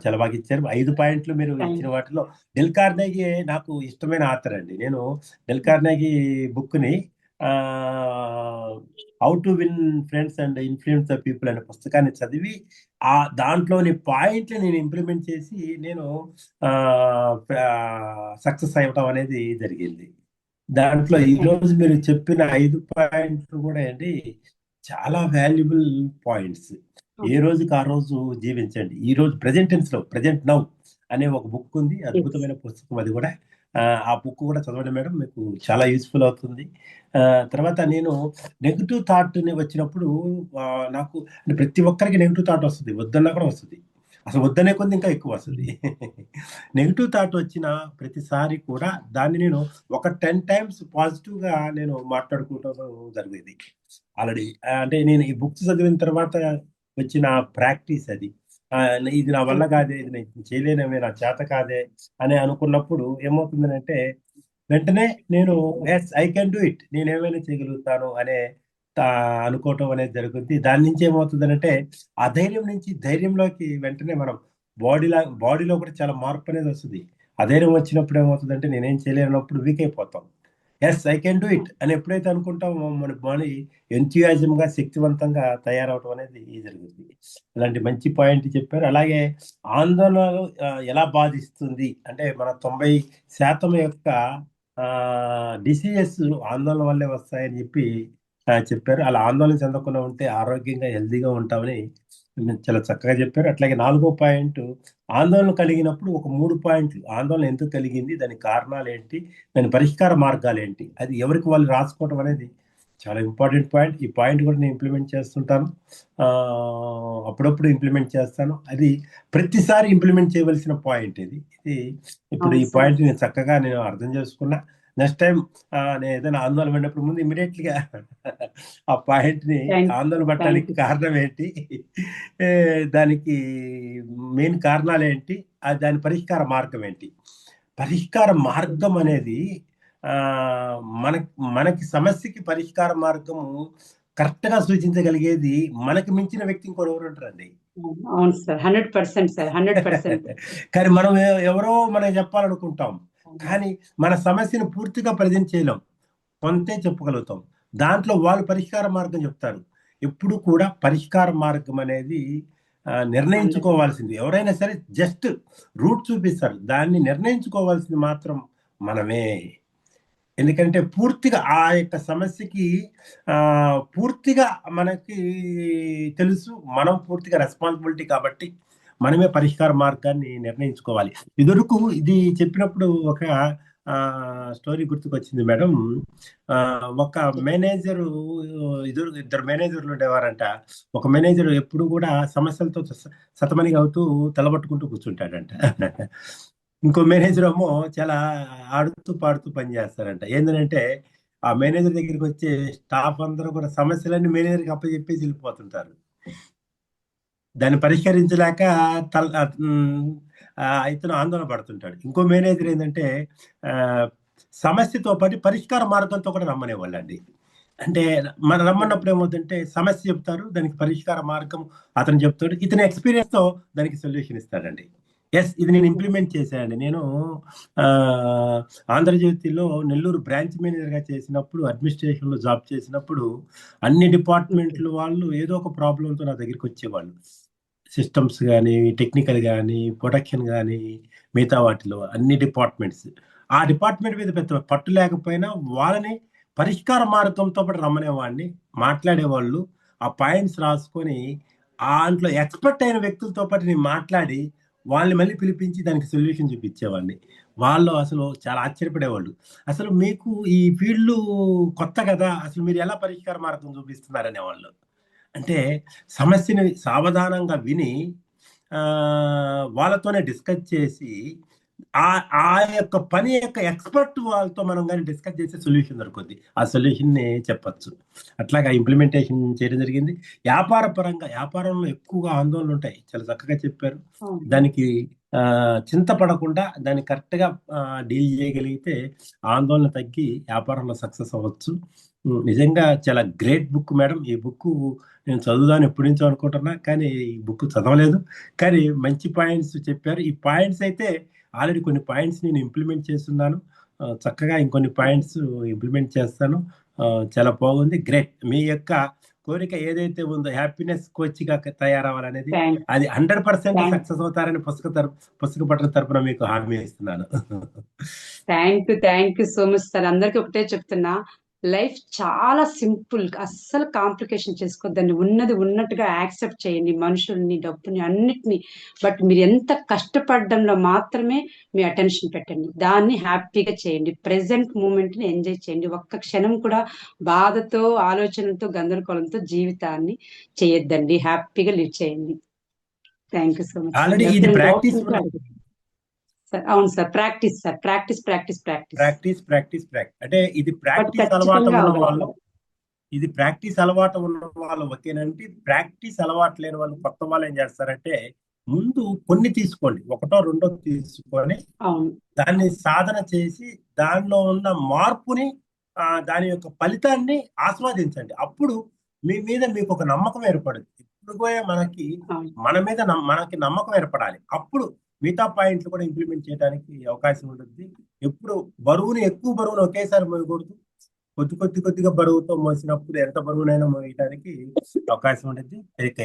చాలా బాగా ఇచ్చారు. 5 పాయింట్లు మీరు ఇచ్చిన వాటిలో డెల్ కార్నెగీ నాకు ఇష్టమైన ఆథర్ అండి. నేను డెల్ కార్నెగీ బుక్ని how to win friends and influence the people అనే పుస్తకాన్ని చదివి ఆ దాంట్లోని పాయింట్లు నేను ఇంప్లిమెంట్ చేసి నేను సక్సెస్ అవ్వటం అనేది జరిగింది. దాంట్లో ఈరోజు మీరు చెప్పిన 5 పాయింట్లు కూడా అండి చాలా వాల్యుబుల్ పాయింట్స్. ఏ రోజుకి ఆ రోజు జీవించండి. ఈ రోజు ప్రజెంట్ నౌ అనే ఒక బుక్ ఉంది, అద్భుతమైన పుస్తకం అది కూడా. ఆ బుక్ కూడా చదవండి మేడం, మీకు చాలా యూస్ఫుల్ అవుతుంది. తర్వాత నేను నెగిటివ్ థాట్ వచ్చినప్పుడు నాకు అంటే ప్రతి ఒక్కరికి నెగిటివ్ థాట్ వస్తుంది, వద్దన్నా కూడా వస్తుంది. అసలు వద్దనే కొద్ది ఇంకా ఎక్కువ వస్తుంది. నెగిటివ్ థాట్ వచ్చిన ప్రతిసారి కూడా దాన్ని నేను ఒక 10 టైమ్స్ పాజిటివ్గా నేను మాట్లాడుకోవటం జరిగేది ఆల్రెడీ. అంటే నేను ఈ బుక్స్ చదివిన తర్వాత వచ్చిన ప్రాక్టీస్ అది. ఇది నా వల్ల కాదే, ఇది నేను చేయలేనమే, నా చేత కాదే అని అనుకున్నప్పుడు ఏమవుతుందంటే వెంటనే నేను yes I can do it, నేను ఏమైనా చేయగలుగుతాను అనే ఆ, అనుకోవటం అనేది జరుగుతుంది. దాని నుంచి ఏమవుతుందంటే ఆ ధైర్యం నుంచి ధైర్యంలోకి వెంటనే మనం బాడీలో కూడా చాలా మార్పు అనేది వస్తుంది. ఆ ధైర్యం వచ్చినప్పుడు ఏమవుతుందంటే నేనేం చేయలేనప్పుడు వీక్ అయిపోతాం. Yes I can do it అని ఎప్పుడైతే అనుకుంటామో మన బాడీ ఎంథ్యూయాజంగా శక్తివంతంగా తయారవడం అనేది జరుగుతుంది. ఇలాంటి మంచి పాయింట్ చెప్పారు. అలాగే ఆందోళన ఎలా బాధిస్తుంది అంటే మన 90% యొక్క డిసీజెస్ ఆందోళన వల్లే వస్తాయని చెప్పి చెప్పారు. అలా ఆందోళన చెందకుండా ఉంటే ఆరోగ్యంగా హెల్తీగా ఉంటామని చాలా చక్కగా చెప్పారు. అట్లాగే 4వ పాయింట్, ఆందోళన కలిగినప్పుడు ఒక 3 పాయింట్లు, ఆందోళన ఎందుకు కలిగింది, దాని కారణాలు ఏంటి, దాని పరిష్కార మార్గాలు ఏంటి, అది ఎవరికి వాళ్ళు రాసుకోవడం అనేది చాలా ఇంపార్టెంట్ పాయింట్. ఈ పాయింట్ కూడా నేను ఇంప్లిమెంట్ చేస్తుంటాను. ఆ, అప్పుడప్పుడు ఇంప్లిమెంట్ చేస్తాను. అది ప్రతిసారి ఇంప్లిమెంట్ చేయవలసిన పాయింట్ ఇది. ఇప్పుడు ఈ పాయింట్ నేను చక్కగా అర్థం చేసుకున్నా. నెక్స్ట్ టైం నేను ఏదైనా ఆందోళన పడినప్పుడు ముందు ఇమీడియట్గా ఆ పాయింట్ని ఆందోళన పడటానికి కారణం ఏంటి, ఏ, దానికి మెయిన్ కారణాలు ఏంటి, దాని పరిష్కార మార్గం ఏంటి. పరిష్కార మార్గం అనేది ఆ, మన మనకి సమస్యకి పరిష్కార మార్గము కరెక్ట్ గా సూచించగలిగేది మనకి మించిన వ్యక్తి ఇంకోటి ఎవరు ఉంటారండి. అవును సార్, 100% సార్, 100%. కానీ మనం ఎవరో మనకి చెప్పాలనుకుంటాం, కానీ మన సమస్యను పూర్తిగా ప్రజెంట్ చేయలేం, కొంతే చెప్పగలుగుతాం. దాంట్లో వాళ్ళు పరిష్కార మార్గం చెప్తారు. ఎప్పుడు కూడా పరిష్కార మార్గం అనేది నిర్ణయించుకోవాల్సింది ఎవరైనా సరే జస్ట్ రూట్ చూపిస్తారు, దాన్ని నిర్ణయించుకోవాల్సింది మాత్రం మనమే. ఎందుకంటే పూర్తిగా ఆ యొక్క సమస్యకి ఆ పూర్తిగా మనకి తెలుసు, మనం పూర్తిగా రెస్పాన్సిబిలిటీ కాబట్టి మనమే పరిష్కార మార్గాన్ని నిర్ణయించుకోవాలి. ఇదివరకు ఇది చెప్పినప్పుడు ఒక స్టోరీ గుర్తుకొచ్చింది మేడం. ఒక మేనేజరు, ఇద్దరు మేనేజర్లు ఉండేవారంట. ఒక మేనేజర్ ఎప్పుడు కూడా సమస్యలతో సతమణిగా అవుతూ తలబట్టుకుంటూ కూర్చుంటాడంట. ఇంకో మేనేజర్ ఏమో చాలా ఆడుతూ పాడుతూ పని చేస్తారంట. ఏంటంటే ఆ మేనేజర్ దగ్గరికి వచ్చే స్టాఫ్ అందరూ కూడా సమస్యలన్నీ మేనేజర్కి అప్పచెప్పేసి వెళ్ళిపోతుంటారు. దాన్ని పరిష్కరించలేక ఇతను ఆందోళన పడుతుంటాడు. ఇంకో మేనేజర్ ఏంటంటే ఆ, సమస్యతో పాటు పరిష్కార మార్గంతో కూడా రమ్మనేవాళ్ళండి. అంటే మనం రమ్మన్నప్పుడు ఏమవుతుందంటే సమస్య చెప్తారు, దానికి పరిష్కార మార్గం అతను చెప్తాడు, ఇతని ఎక్స్పీరియన్స్ తో దానికి సొల్యూషన్ ఇస్తాడండి. ఎస్, ఇది నేను ఇంప్లిమెంట్ చేశానండి. నేను ఆ, ఆంధ్రజ్యోతిలో నెల్లూరు బ్రాంచ్ మేనేజర్గా చేసినప్పుడు, అడ్మినిస్ట్రేషన్లో జాబ్ చేసినప్పుడు అన్ని డిపార్ట్మెంట్లు వాళ్ళు ఏదో ఒక ప్రాబ్లంతో నా దగ్గరికి వచ్చేవాళ్ళు. సిస్టమ్స్ కానీ, టెక్నికల్ కానీ, ప్రొడక్షన్ కానీ, మిగతా వాటిలో అన్ని డిపార్ట్మెంట్స్. ఆ డిపార్ట్మెంట్ మీద పెద్ద పట్టు లేకపోయినా వాళ్ళని పరిష్కార మార్గంతో పాటు రమ్మనేవాడిని. మాట్లాడేవాళ్ళు, ఆ పాయింట్స్ రాసుకొని దాంట్లో ఎక్స్పర్ట్ అయిన వ్యక్తులతో పాటు నేను మాట్లాడి వాళ్ళని మళ్ళీ పిలిపించి దానికి సొల్యూషన్ చూపించేవాడిని. వాళ్ళు అసలు చాలా ఆశ్చర్యపడేవాళ్ళు. అసలు మీకు ఈ ఫీల్డ్ కొత్త కదా, అసలు మీరు ఎలా పరిష్కార మార్గం చూపిస్తున్నారనేవాళ్ళు. అంటే సమస్యని సావధానంగా విని వాళ్ళతోనే డిస్కస్ చేసి ఆ ఆ యొక్క పని యొక్క ఎక్స్పర్ట్ వాళ్ళతో మనం కానీ డిస్కస్ చేసే సొల్యూషన్ దొరుకుద్ది. ఆ సొల్యూషన్ని చెప్పచ్చు. అట్లాగా ఇంప్లిమెంటేషన్ చేయడం జరిగింది. వ్యాపార పరంగా, వ్యాపారంలో ఎక్కువగా ఆందోళనలు ఉంటాయి, చాలా చక్కగా చెప్పారు. దానికి చింతపడకుండా దాన్ని కరెక్ట్గా డీల్ చేయగలిగితే ఆందోళన తగ్గి వ్యాపారంలో సక్సెస్ అవ్వచ్చు. నిజంగా చాలా గ్రేట్ బుక్ మేడం. ఈ బుక్ నేను చదువుదాని ఎప్పటి నుంచో అనుకుంటున్నా, కానీ ఈ బుక్ చదవలేదు. కానీ మంచి పాయింట్స్ చెప్పారు. ఈ పాయింట్స్ అయితే ఆల్రెడీ కొన్ని పాయింట్స్ నేను ఇంప్లిమెంట్ చేస్తున్నాను. చక్కగా ఇంకొన్ని పాయింట్స్ ఇంప్లిమెంట్ చేస్తాను. చాలా బాగుంది, గ్రేట్. మీ యొక్క కోరిక ఏదైతే ఉందో హ్యాపీనెస్ కోచ్గా తయారవ్వాలనేది, అది 100% సక్సెస్ అవుతారని పుస్తక పట్టణ తరపున మీకు హామీ ఇస్తున్నాను. Thank you so much sir. అందరికి ఒకటే చెప్తున్నా, లైఫ్ చాలా సింపుల్, అస్సలు కాంప్లికేషన్ చేసుకోవద్దండి. ఉన్నది ఉన్నట్టుగా యాక్సెప్ట్ చేయండి, మనుషుల్ని, డబ్బుని, అన్నిటిని. బట్ మీరు ఎంత కష్టపడడంలో మాత్రమే మీ అటెన్షన్ పెట్టండి, దాన్ని హ్యాపీగా చేయండి. ప్రెసెంట్ మూమెంట్ ని ఎంజాయ్ చేయండి. ఒక్క క్షణం కూడా బాధతో, ఆలోచనలతో, గందరగోళంతో జీవితాన్ని చేయొద్దండి. హ్యాపీగా లివ్ చేయండి. Thank you so much. Already ఇది ప్రాక్టీస్. అవును sir, practice sir, practice practice practice practice practice practice అంటే ఇది ప్రాక్టీస్ అలవాటు ఉన్న వాళ్ళు, ఇది ప్రాక్టీస్ అలవాటు ఉన్న వాళ్ళు ఓకేనంటే, ప్రాక్టీస్ అలవాటు లేని వాళ్ళు, కొత్త వాళ్ళు ఏం చేస్తారంటే ముందు కొన్ని తీసుకోండి, ఒకటో రెండో తీసుకొని దాన్ని సాధన చేసి దానిలో ఉన్న మార్పుని దాని యొక్క ఫలితాన్ని ఆస్వాదించండి. అప్పుడు మీ మీద మీకు ఒక నమ్మకం ఏర్పడుతుంది. ఇప్పుడు పోయే మనకి మన మీద మనకి నమ్మకం ఏర్పడాలి. అప్పుడు మిగతా పాయింట్లు కూడా ఇంప్లిమెంట్ చేయడానికి అవకాశం ఉంటుంది. ఎప్పుడు ఎక్కువ బరువును ఒకేసారి మోయకూడదు. కొద్దిగా బరువుతో మోసినప్పుడు ఎంత బరువునైనా మోయడానికి అవకాశం ఉంటుంది. అయితే